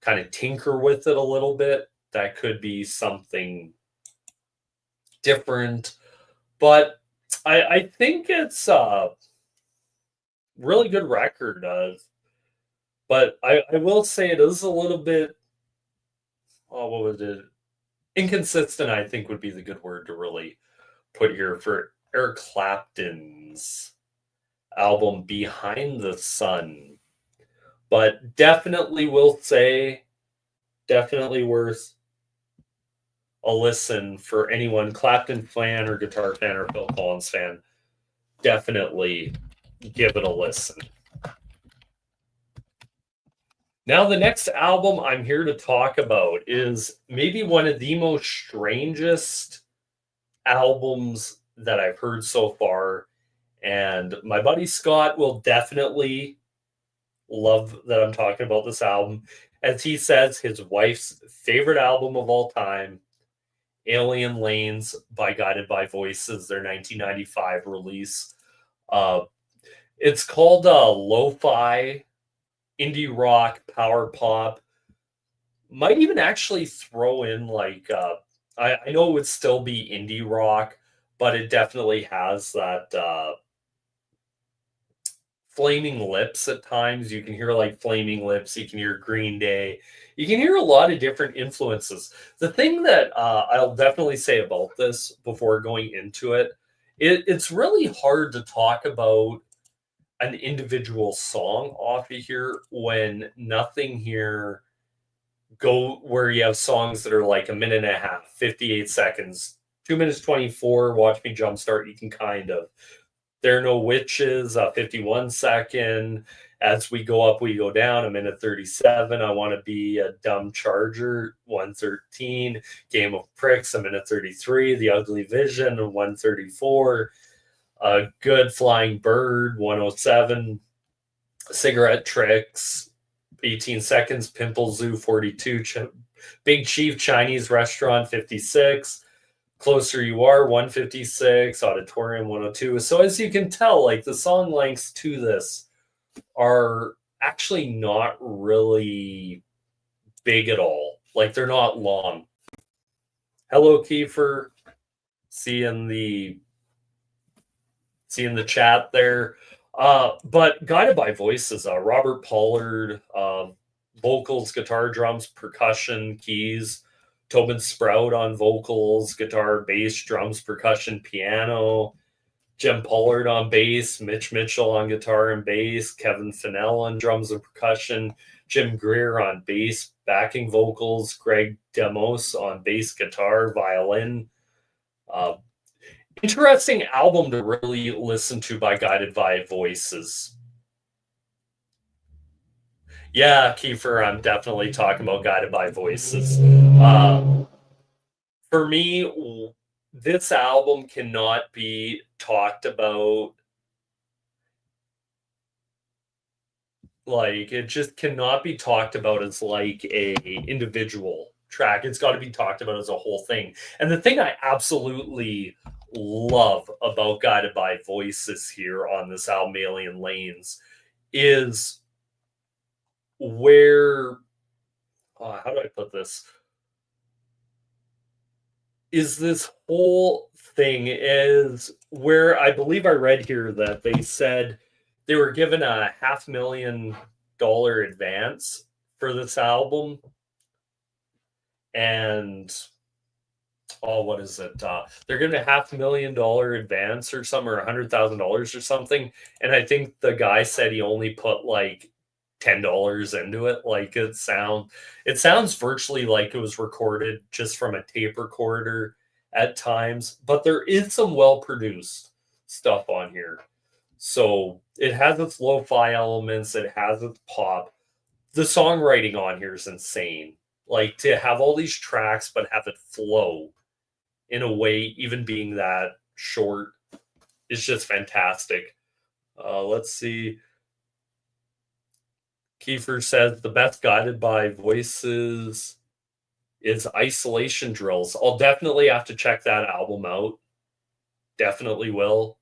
kind of tinker with it a little bit. That could be something different. But I think it's a really good record. But I will say it is a little bit, oh, what was it? Inconsistent, I think would be the good word to really put here for Eric Clapton's album Behind the Sun. But definitely will say, definitely worth a listen for anyone, Clapton fan or guitar fan or Phil Collins fan. Definitely give it a listen. Now, the next album I'm here to talk about is maybe one of the most strangest albums that I've heard so far. And my buddy Scott will definitely love that I'm talking about this album. As he says, his wife's favorite album of all time, Alien Lanes by Guided by Voices, their 1995 release. Uh, it's called lo-fi, indie rock, power pop. Might even actually throw in like I know it would still be indie rock, but it definitely has that Flaming Lips at times. You can hear like Flaming Lips, you can hear Green Day, you can hear a lot of different influences. The thing that I'll definitely say about this before going into it's really hard to talk about an individual song off of here when nothing here go where you have songs that are like a minute and a half, 58 seconds, 2 minutes 24, Watch Me Jumpstart. You can kind of, There Are No Witches, 51 second. As We Go Up, We Go Down, a minute 37. I Want to Be a Dumb Charger, 113. Game of Pricks, a minute 33. The Ugly Vision, 134. Good Flying Bird, 107. Cigarette Tricks, 18 seconds. Pimple Zoo, 42. Big Chief Chinese Restaurant, 56. Closer You Are, 156. Auditorium, 102. So as you can tell, like the song lengths to this are actually not really big at all. Like they're not long. Hello, Kiefer. Seeing the chat there. But Guided by Voices, Robert Pollard, vocals, guitar, drums, percussion, keys. Tobin Sprout on vocals, guitar, bass, drums, percussion, piano. Jim Pollard on bass, Mitch Mitchell on guitar and bass, Kevin Fennell on drums and percussion, Jim Greer on bass, backing vocals, Greg Demos on bass guitar, violin. Uh, Interesting album to really listen to by Guided by Voices. Yeah, Kiefer, I'm definitely talking about Guided by Voices. For me, this album cannot be talked about, like, it just cannot be talked about as like a individual track. It's got to be talked about as a whole thing. And the thing I absolutely love about Guided by Voices here on this album, Alien Lanes, is where how do I put this? Is this whole thing is where I believe I read here that they said they were given a $500,000 advance for this album, and what is it? They're given a $500,000 advance or something, or $100,000 or something, and I think the guy said he only put like $10 into it. Like it sounds virtually like it was recorded just from a tape recorder at times, but there is some well produced stuff on here. So it has its lo-fi elements, it has its pop. The songwriting on here is insane. Like to have all these tracks but have it flow in a way, even being that short, is just fantastic. Let's see. Kiefer says the best Guided by Voices is Isolation Drills. I'll definitely have to check that album out. Definitely will.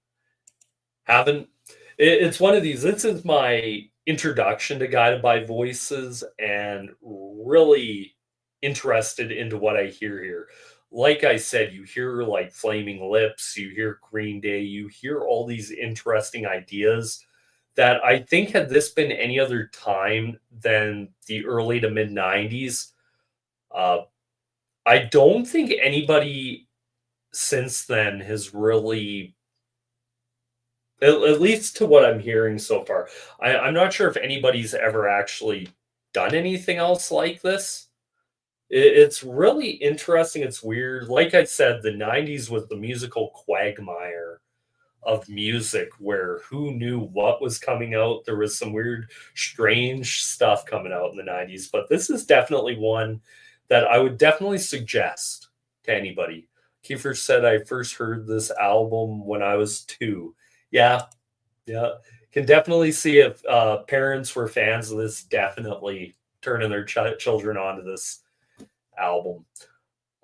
Haven't. It's one of these. This is my introduction to Guided by Voices, and really interested into what I hear here. Like I said, you hear like Flaming Lips, you hear Green Day, you hear all these interesting ideas that I think had this been any other time than the early to mid 90s, uh, I don't think anybody since then has really, at least to what I'm hearing so far, I'm not sure if anybody's ever actually done anything else like this. It's really interesting. It's weird. Like I said, the 90s was the musical quagmire of music where who knew what was coming out. There was some weird, strange stuff coming out in the 90s, but this is definitely one that I would definitely suggest to anybody. Kiefer said, I first heard this album when I was 2. Yeah, yeah. Can definitely see if parents were fans of this, definitely turning their children onto this album.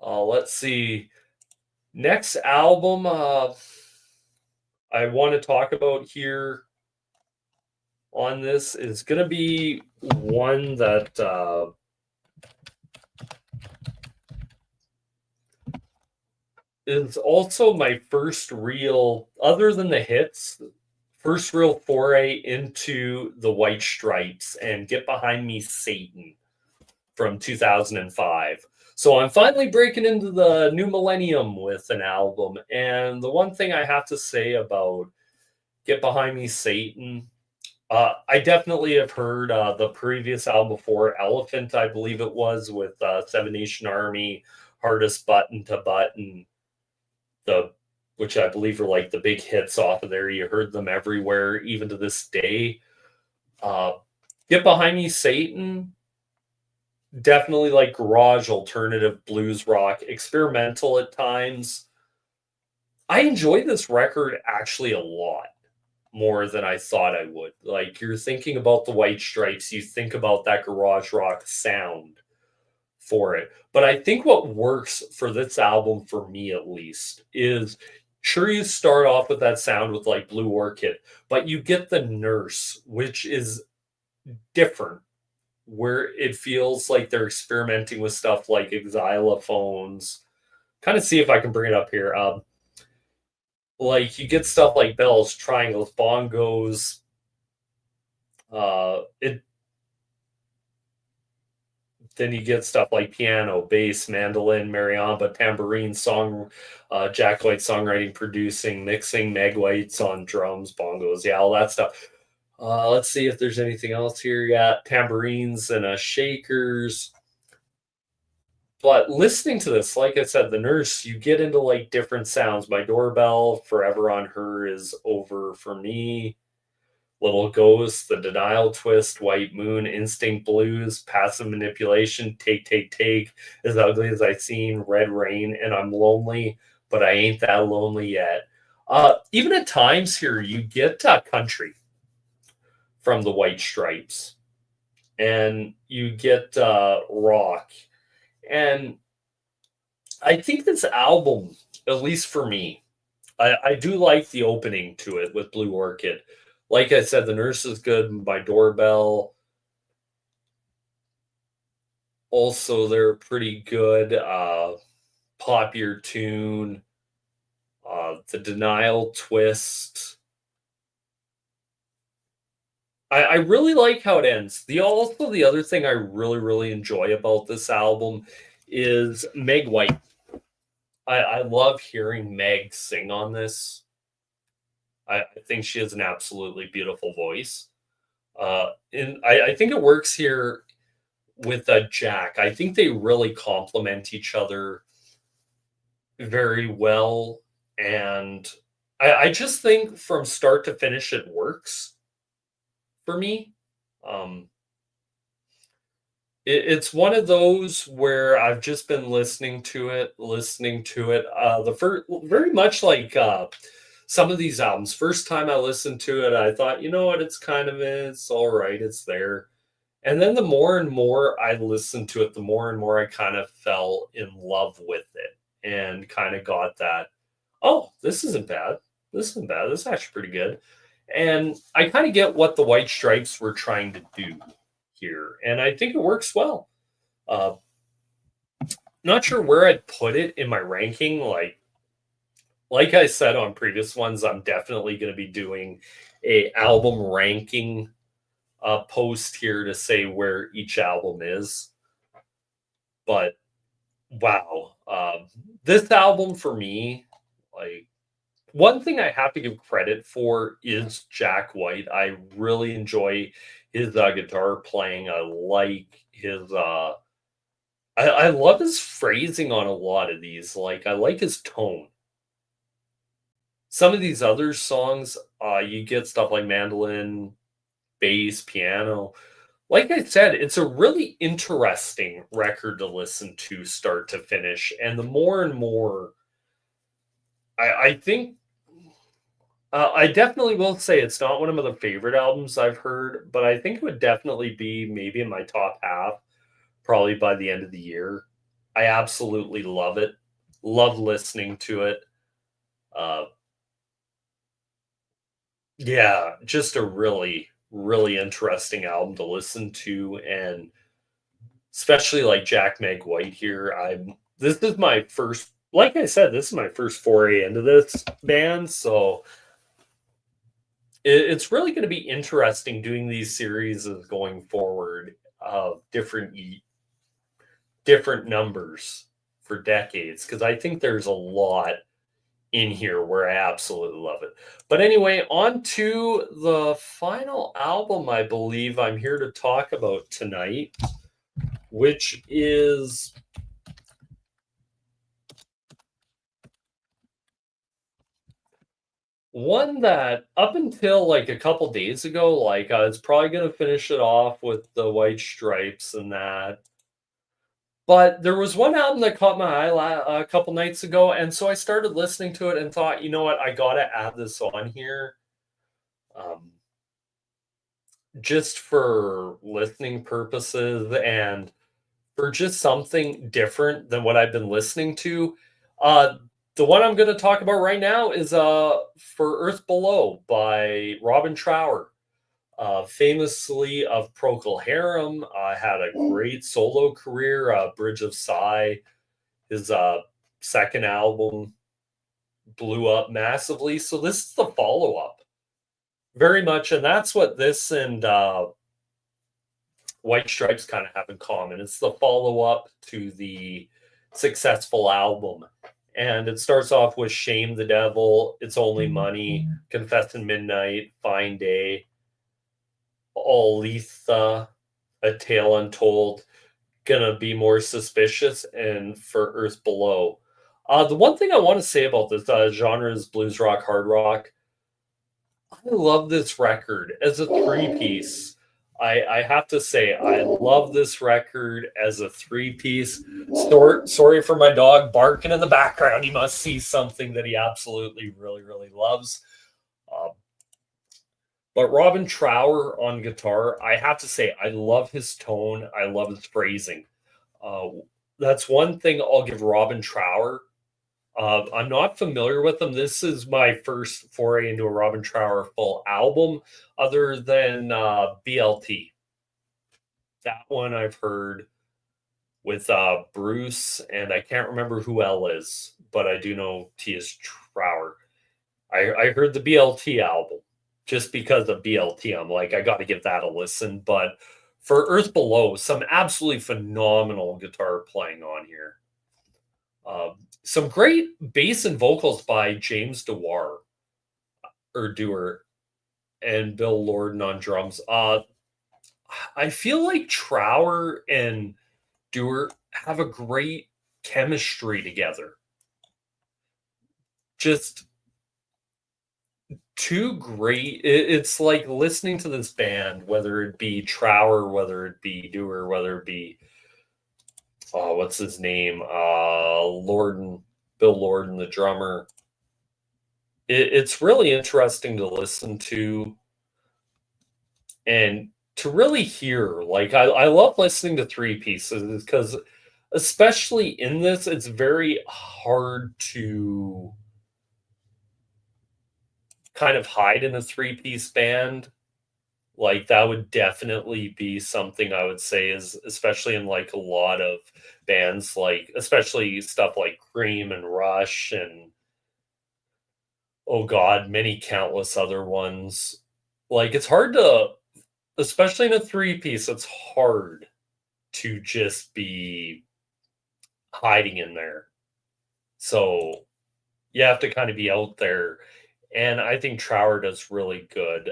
Let's see. Next album, I want to talk about here on this is going to be one that is also my first real, other than the hits, first real foray into the White Stripes and Get Behind Me, Satan from 2005. So I'm finally breaking into the new millennium with an album. And the one thing I have to say about Get Behind Me, Satan, I definitely have heard the previous album before, Elephant, I believe it was, with Seven Nation Army, Hardest Button to Button, which I believe are like the big hits off of there. You heard them everywhere, even to this day. Get Behind Me, Satan, definitely like garage, alternative, blues rock, experimental at times. I enjoy this record actually a lot more than I thought I would. Like, you're thinking about the White Stripes, you think about that garage rock sound for it. But I think what works for this album, for me at least, is sure, you start off with that sound with like Blue Orchid, but you get the Nurse, which is different, where it feels like they're experimenting with stuff like xylophones. Kind of see if I can bring it up here. Like you get stuff like bells, triangles, bongos. It Then you get stuff like piano, bass, mandolin, marimba, tambourine, Jack White songwriting, producing, mixing, Meg White's on drums, bongos, yeah, all that stuff. Let's see if there's anything else here. Yeah, tambourines and shakers. But listening to this, like I said, the nurse, you get into like different sounds. My doorbell, forever on her is over for me. Little Ghost, The Denial Twist, White Moon, Instinct Blues, Passive Manipulation, Take, As Ugly as I Seen, Red Rain, and I'm Lonely, but I Ain't That Lonely Yet. Even at times here, you get country from the White Stripes, and you get rock. And I think this album, at least for me, I do like the opening to it with Blue Orchid. Like I said, the nurse is good. My doorbell, also they're pretty good. Pop Your Tune, the Denial Twist. I really like how it ends. The other thing I really enjoy about this album is Meg White. I love hearing Meg sing on this. I think she has an absolutely beautiful voice. And I think it works here with Jack. I think they really complement each other very well. And I just think from start to finish, it works for me. Um, it's one of those where I've just been listening to it. The first, very much like some of these albums. First time I listened to it, I thought, you know what, it's all right, it's there. And then the more and more I listened to it, the more and more I kind of fell in love with it and kind of got that, oh, this isn't bad. This isn't bad. This is actually pretty good. And I kind of get what the White Stripes were trying to do here. And I think it works well. Uh, Not sure where I'd put it in my ranking. Like I said on previous ones, I'm definitely going to be doing a album ranking post here to say where each album is. But wow, this album for me, like, one thing I have to give credit for is Jack White. I really enjoy his guitar playing. I like his I love his phrasing on a lot of these. Like, I like his tone. Some of these other songs, you get stuff like mandolin, bass, piano. Like I said, it's a really interesting record to listen to start to finish. And the more and more, I think I definitely will say it's not one of the favorite albums I've heard, but I think it would definitely be maybe in my top half, probably by the end of the year. I absolutely love it. Love listening to it. Uh, yeah, just a really interesting album to listen to, and especially like Jack Meg White here. This is my first, like I said, this is my first foray into this band, so it's really going to be interesting doing these series of going forward of different numbers for decades, because I think there's a lot in here where I absolutely love it. But anyway, on to the final album I believe I'm here to talk about tonight, which is one that up until like a couple days ago, like I was probably going to finish it off with the White Stripes and that. But there was one album that caught my eye a couple nights ago, and so I started listening to it and thought, you know what, I got to add this on here. Um, just for listening purposes and for just something different than what I've been listening to. The one I'm going to talk about right now is For Earth Below by Robin Trower. Famously of Procol Harum, had a great solo career. Bridge of Sigh, his second album, blew up massively. So this is the follow up, very much, and that's what this and White Stripes kind of have in common. It's the follow up to the successful album. And it starts off with Shame the Devil, It's Only Money, Confess in Midnight, Fine Day, Olitha, A Tale Untold, Gonna Be More Suspicious, and For Earth Below. The one thing I want to say about this genre is blues rock, hard rock. I love this record as a three piece. I have to say, I love this record as a three piece. Sorry for my dog barking in the background. He must see something that he absolutely, really, really loves. Um, but Robin Trower on guitar, I have to say, I love his tone. I love his phrasing. Uh, that's one thing I'll give Robin Trower. I'm not familiar with them. This is my first foray into a Robin Trower full album, other than BLT. That one I've heard with Bruce, and I can't remember who L is, but I do know T is Trower. I heard the BLT album just because of BLT. I'm like, I got to give that a listen. But for Earth Below, some absolutely phenomenal guitar playing on here. Some great bass and vocals by James Dewar, and Bill Lorden on drums. I feel like Trower and Dewar have a great chemistry together. Just two great. It's like listening to this band, whether it be Trower, whether it be Dewar, whether it be what's his name, Lorden, Bill Lorden, the drummer. It's really interesting to listen to and to really hear. Like I love listening to three pieces because especially in this, it's very hard to kind of hide in a three-piece band. Like that would definitely be something I would say is especially in like a lot of bands, like especially stuff like Cream and Rush and oh god, many countless other ones. Like it's hard to, especially in a three piece, it's hard to just be hiding in there. So you have to kind of be out there. And I think Trower does really good.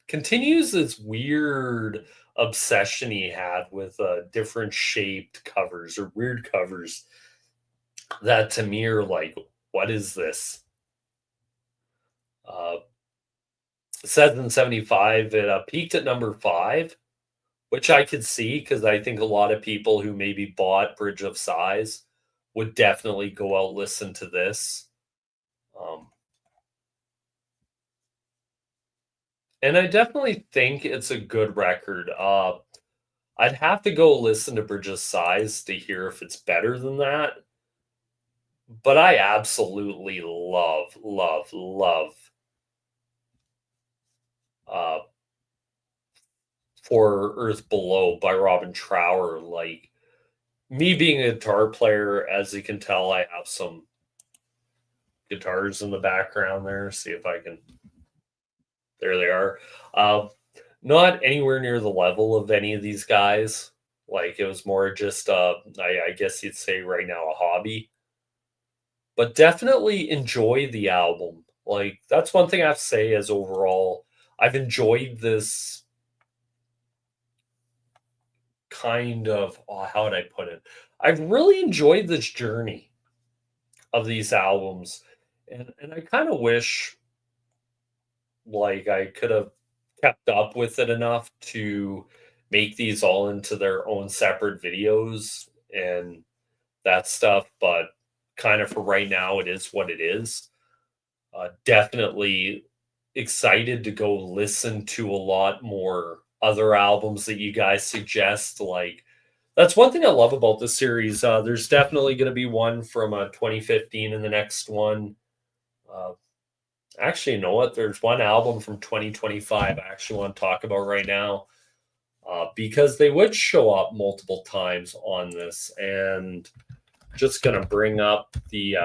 Continues this weird obsession he had with different shaped covers or weird covers that to me are like, what is this? Uh, said in 75, it peaked at number 5, which I could see because I think a lot of people who maybe bought Bridge of Sighs would definitely go out listen to this. Um, and I definitely think it's a good record. I'd have to go listen to Bridge of Sighs to hear if it's better than that. But I absolutely love uh, For Earth Below by Robin Trower. Like, me being a guitar player, as you can tell, I have some guitars in the background there. See if I can. There they are. Not anywhere near the level of any of these guys. Like, it was more just, I guess you'd say right now, a hobby. But definitely enjoy the album. Like, that's one thing I have to say as overall, I've enjoyed this kind of, oh, how would I put it? I've really enjoyed this journey of these albums. And I kind of wish like I could have kept up with it enough to make these all into their own separate videos and that stuff. But kind of for right now, it is what it is. Definitely excited to go listen to a lot more other albums that you guys suggest. Like, that's one thing I love about this series. There's definitely going to be one from 2015 in the next one. Uh, Actually, you know what? There's one album from 2025 I actually want to talk about right now because they would show up multiple times on this. And just going to bring up the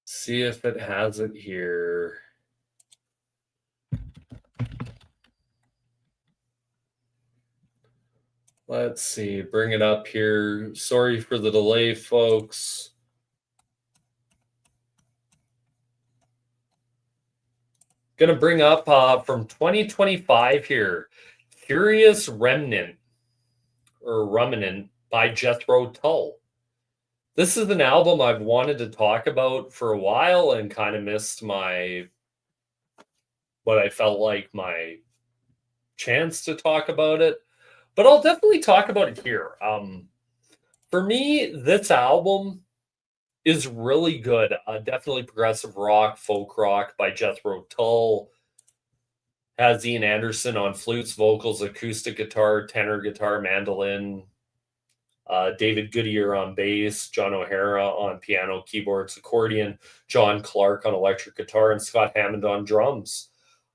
See if it has it here. Let's see, bring it up here. Sorry for the delay, folks. Gonna bring up from 2025 here, Curious Remnant or Ruminant by Jethro Tull. This is an album I've wanted to talk about for a while and kind of missed what I felt like my chance to talk about it. But I'll definitely talk about it here. For me, this album is really good. Definitely progressive rock, folk rock by Jethro Tull. Has Ian Anderson on flutes, vocals, acoustic guitar, tenor guitar, mandolin. David Goodyear on bass, John O'Hara on piano, keyboards, accordion, John Clark on electric guitar, and Scott Hammond on drums.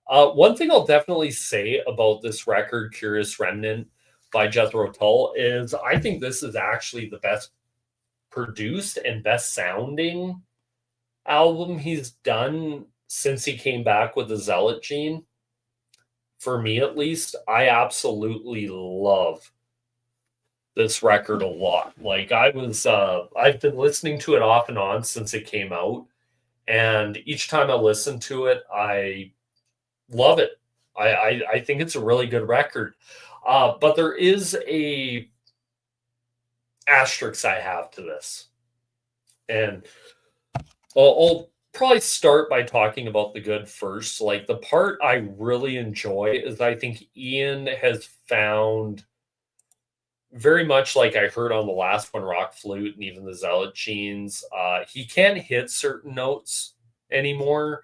One thing I'll definitely say about this record, Curious Remnant by Jethro Tull, is I think this is actually the best produced and best sounding album he's done since he came back with the Zealot Gene. For me, at least, I absolutely love this record a lot. Like I've been listening to it off and on since it came out, and each time I listen to it, I love it. I think it's a really good record. But there is a asterisk I have to this, and I'll probably start by talking about the good first. Like the part I really enjoy is I think Ian has found very much like I heard on the last one, Rock Flute, and even the Zealot Genes, he can't hit certain notes anymore.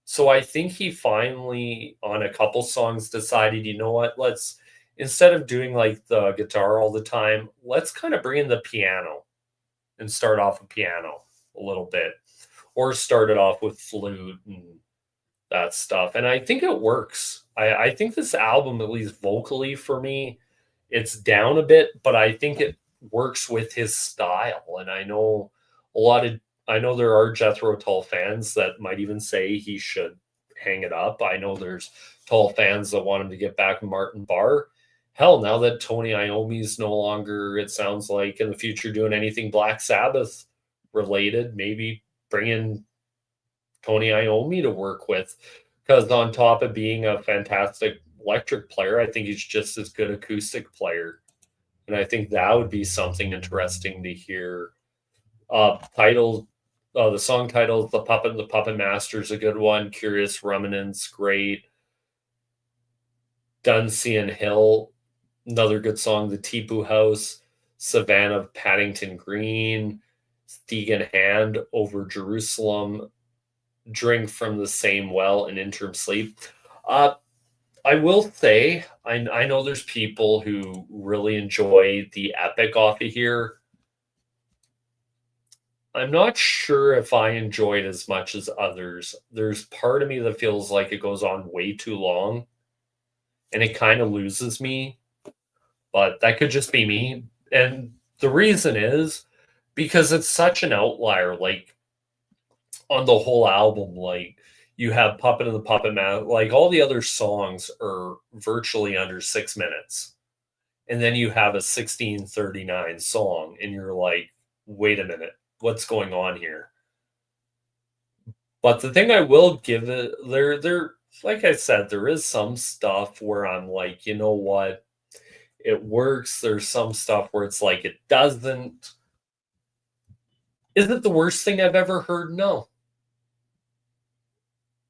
So I think he finally, on a couple songs, decided, you know what, let's, instead of doing like the guitar all the time, let's kind of bring in the piano and start off with piano a little bit, or start it off with flute and that stuff. And I think it works. I think this album, at least vocally for me, it's down a bit, but I think it works with his style. And I know there are Jethro Tull fans that might even say he should hang it up. I know there's Tull fans that want him to get back with Martin Barr. Hell, now that Tony Iommi's no longer, it sounds like, in the future doing anything Black Sabbath related, maybe bring in Tony Iommi to work with. Because on top of being a fantastic electric player, I think he's just as good acoustic player. And I think that would be something interesting to hear. The song title, The Puppet Master is a good one. Curious Ruminants, great. Dunsey and Hill, another good song. The Tipu House, Savannah Paddington Green, Stegan Hand over Jerusalem, Drink from the Same Well, and Interim Sleep. I will say, I know there's people who really enjoy the epic off of here. I'm not sure if I enjoy it as much as others. There's part of me that feels like it goes on way too long and it kind of loses me, but that could just be me. And the reason is because it's such an outlier. Like on the whole album, like you have Puppet and the Puppet Man, like all the other songs are virtually under 6 minutes. And then you have a 16:39 song, and you're like, wait a minute, what's going on here? But the thing I will give it, there, like I said, there is some stuff where I'm like, you know what, it works. There's some stuff where it's like it doesn't. Is it the worst thing I've ever heard? No.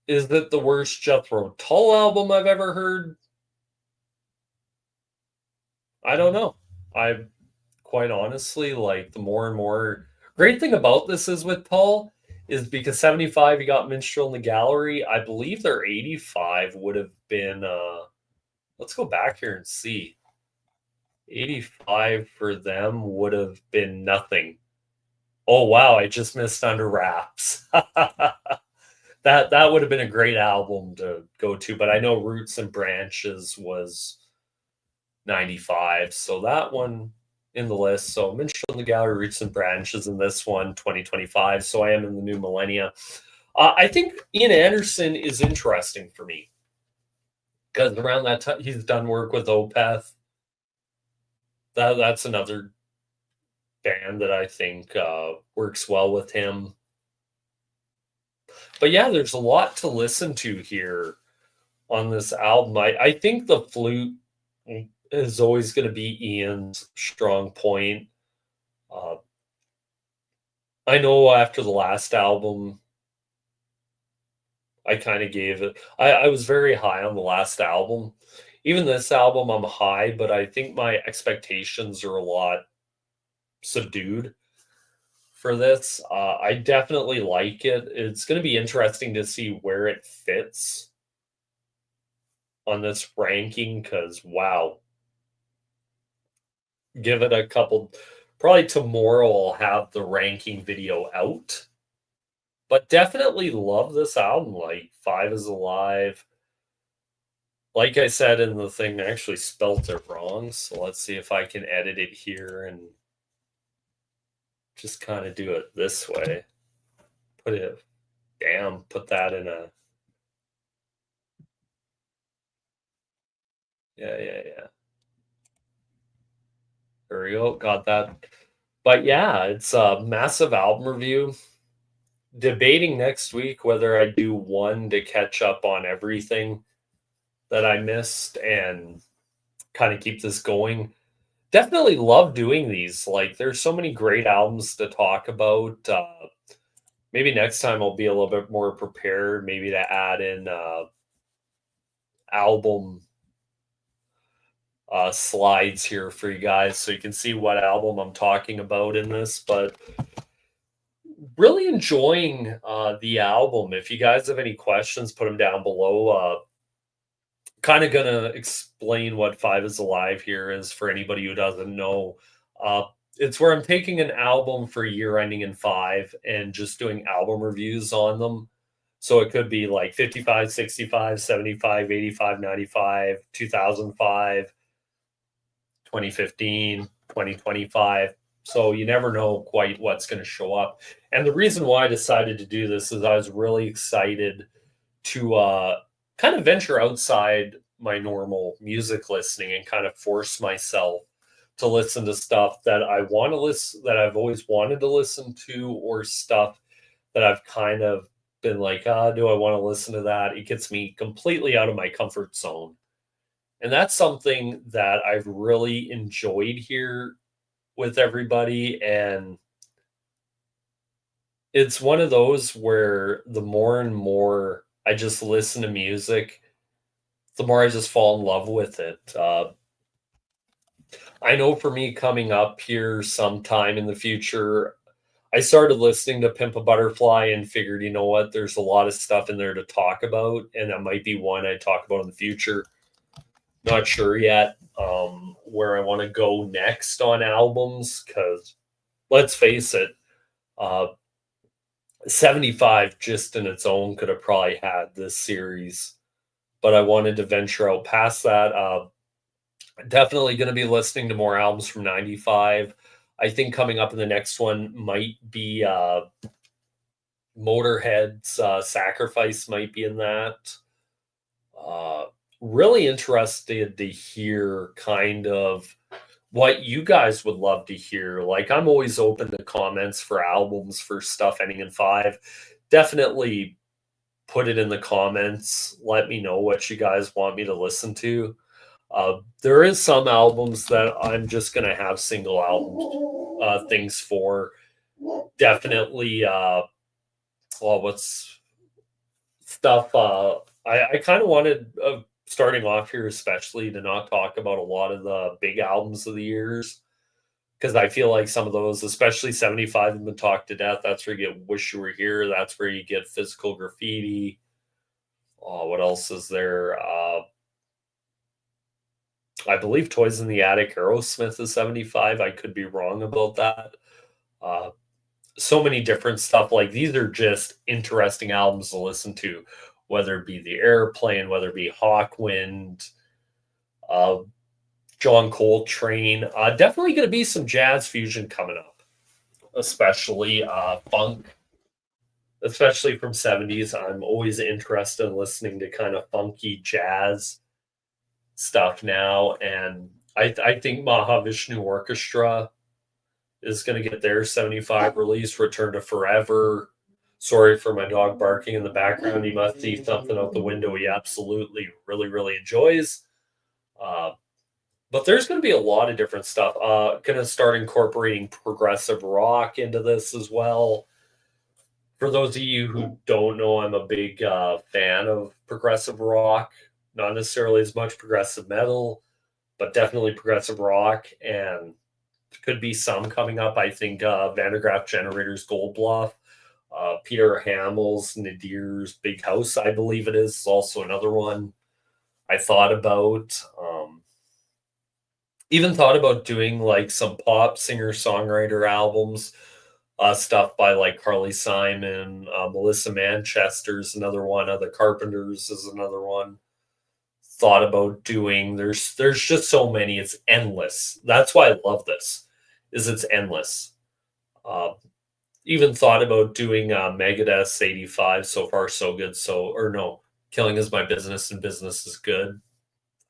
Is it the worst Jethro Tull album I've ever heard? I don't know. I quite honestly, like the more and more great thing about this is with Tull is because 75 you got Minstrel in the Gallery. I believe their 85 would have been let's go back here and see. 85 for them would have been nothing. Oh wow, I just missed Under Wraps. That would have been a great album to go to, but I know Roots and Branches was 95, so that one in the list. So Minstrel in the Gallery, Roots and Branches in this one, 2025. So I am in the new millennia. I think Ian Anderson is interesting for me because around that time he's done work with Opeth. That's another band that I think works well with him. But yeah, there's a lot to listen to here on this album. I think the flute is always going to be Ian's strong point. Uh, I know after the last album, I kind of gave it. I was very high on the last album. Even this album, I'm high, but I think my expectations are a lot subdued for this. I definitely like it. It's going to be interesting to see where it fits on this ranking because, wow, give it a couple. Probably tomorrow I'll have the ranking video out. But definitely love this album. Like, Five is Alive. Like I said in the thing, I actually spelt it wrong. So let's see if I can edit it here and just kind of do it this way. Put that in a. Yeah. There we go. Got that. But yeah, it's a massive album review. Debating next week whether I do one to catch up on everything that I missed and kind of keep this going. Definitely love doing these. Like, there's so many great albums to talk about. Maybe next time I'll be a little bit more prepared, maybe to add in album slides here for you guys so you can see what album I'm talking about in this. But really enjoying the album. If you guys have any questions, put them down below. Kind of gonna explain what Five is Alive here is for anybody who doesn't know. It's where I'm taking an album for year ending in five and just doing album reviews on them. So it could be like 55, 65, 75, 85, 95, 2005, 2015, 2025. So you never know quite what's going to show up. And the reason why I decided to do this is I was really excited to kind of venture outside my normal music listening and kind of force myself to listen to stuff that I want to listen, that I've always wanted to listen to, or stuff that I've kind of been like, do I want to listen to that? It gets me completely out of my comfort zone. And that's something that I've really enjoyed here with everybody. And it's one of those where the more and more I just listen to music, the more I just fall in love with it. I know for me coming up here sometime in the future, I started listening to Pimp a Butterfly and figured, you know what, there's a lot of stuff in there to talk about, and that might be one I talk about in the future. Not sure yet where I want to go next on albums, because let's face it, 75 just in its own could have probably had this series, but I wanted to venture out past that. Definitely going to be listening to more albums from 95. I think coming up in the next one might be Motorhead's Sacrifice might be in that. Really interested to hear kind of what you guys would love to hear. Like, I'm always open to comments for albums for stuff ending in five. Definitely put it in the comments. Let me know what you guys want me to listen to. There is some albums that I'm just going to have single album things for. Definitely, what's stuff I kind of wanted starting off here, especially to not talk about a lot of the big albums of the years, because I feel like some of those, especially 75, have been talked to death. That's where you get Wish You Were Here. That's where you get Physical Graffiti. What else is there? I believe Toys in the Attic, Aerosmith is 75. I could be wrong about that. So many different stuff. Like, these are just interesting albums to listen to, whether it be The Airplane, whether it be Hawkwind, John Coltrane. Definitely going to be some jazz fusion coming up, especially funk, especially from 70s. I'm always interested in listening to kind of funky jazz stuff now. And I think Mahavishnu Orchestra is going to get their 75 release, Return to Forever. Sorry for my dog barking in the background. He must see something out the window he absolutely really, really enjoys. But there's going to be a lot of different stuff. Going to start incorporating progressive rock into this as well. For those of you who don't know, I'm a big fan of progressive rock. Not necessarily as much progressive metal, but definitely progressive rock. And could be some coming up. I think Vandergraaf Generator's Gold Bluff, Peter Hamill's Nadir's Big House, I believe it is also another one I thought about. Even thought about doing like some pop singer-songwriter albums, stuff by like Carly Simon, Melissa Manchester's another one, The Carpenters is another one. Thought about doing. There's just so many. It's endless. That's why I love this. Is it's endless. Even thought about doing Megadeth's 85. So far, so good. Killing is my business and business is good.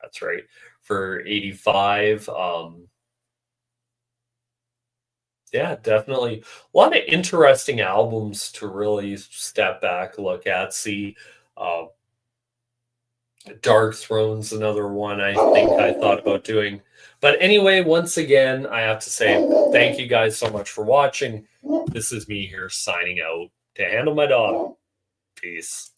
That's right. For 85. Yeah, definitely. A lot of interesting albums to really step back, look at, see. Dark Throne's another one I think I thought about doing. But anyway, once again, I have to say thank you guys so much for watching. This is me here signing out to handle my dog. Peace.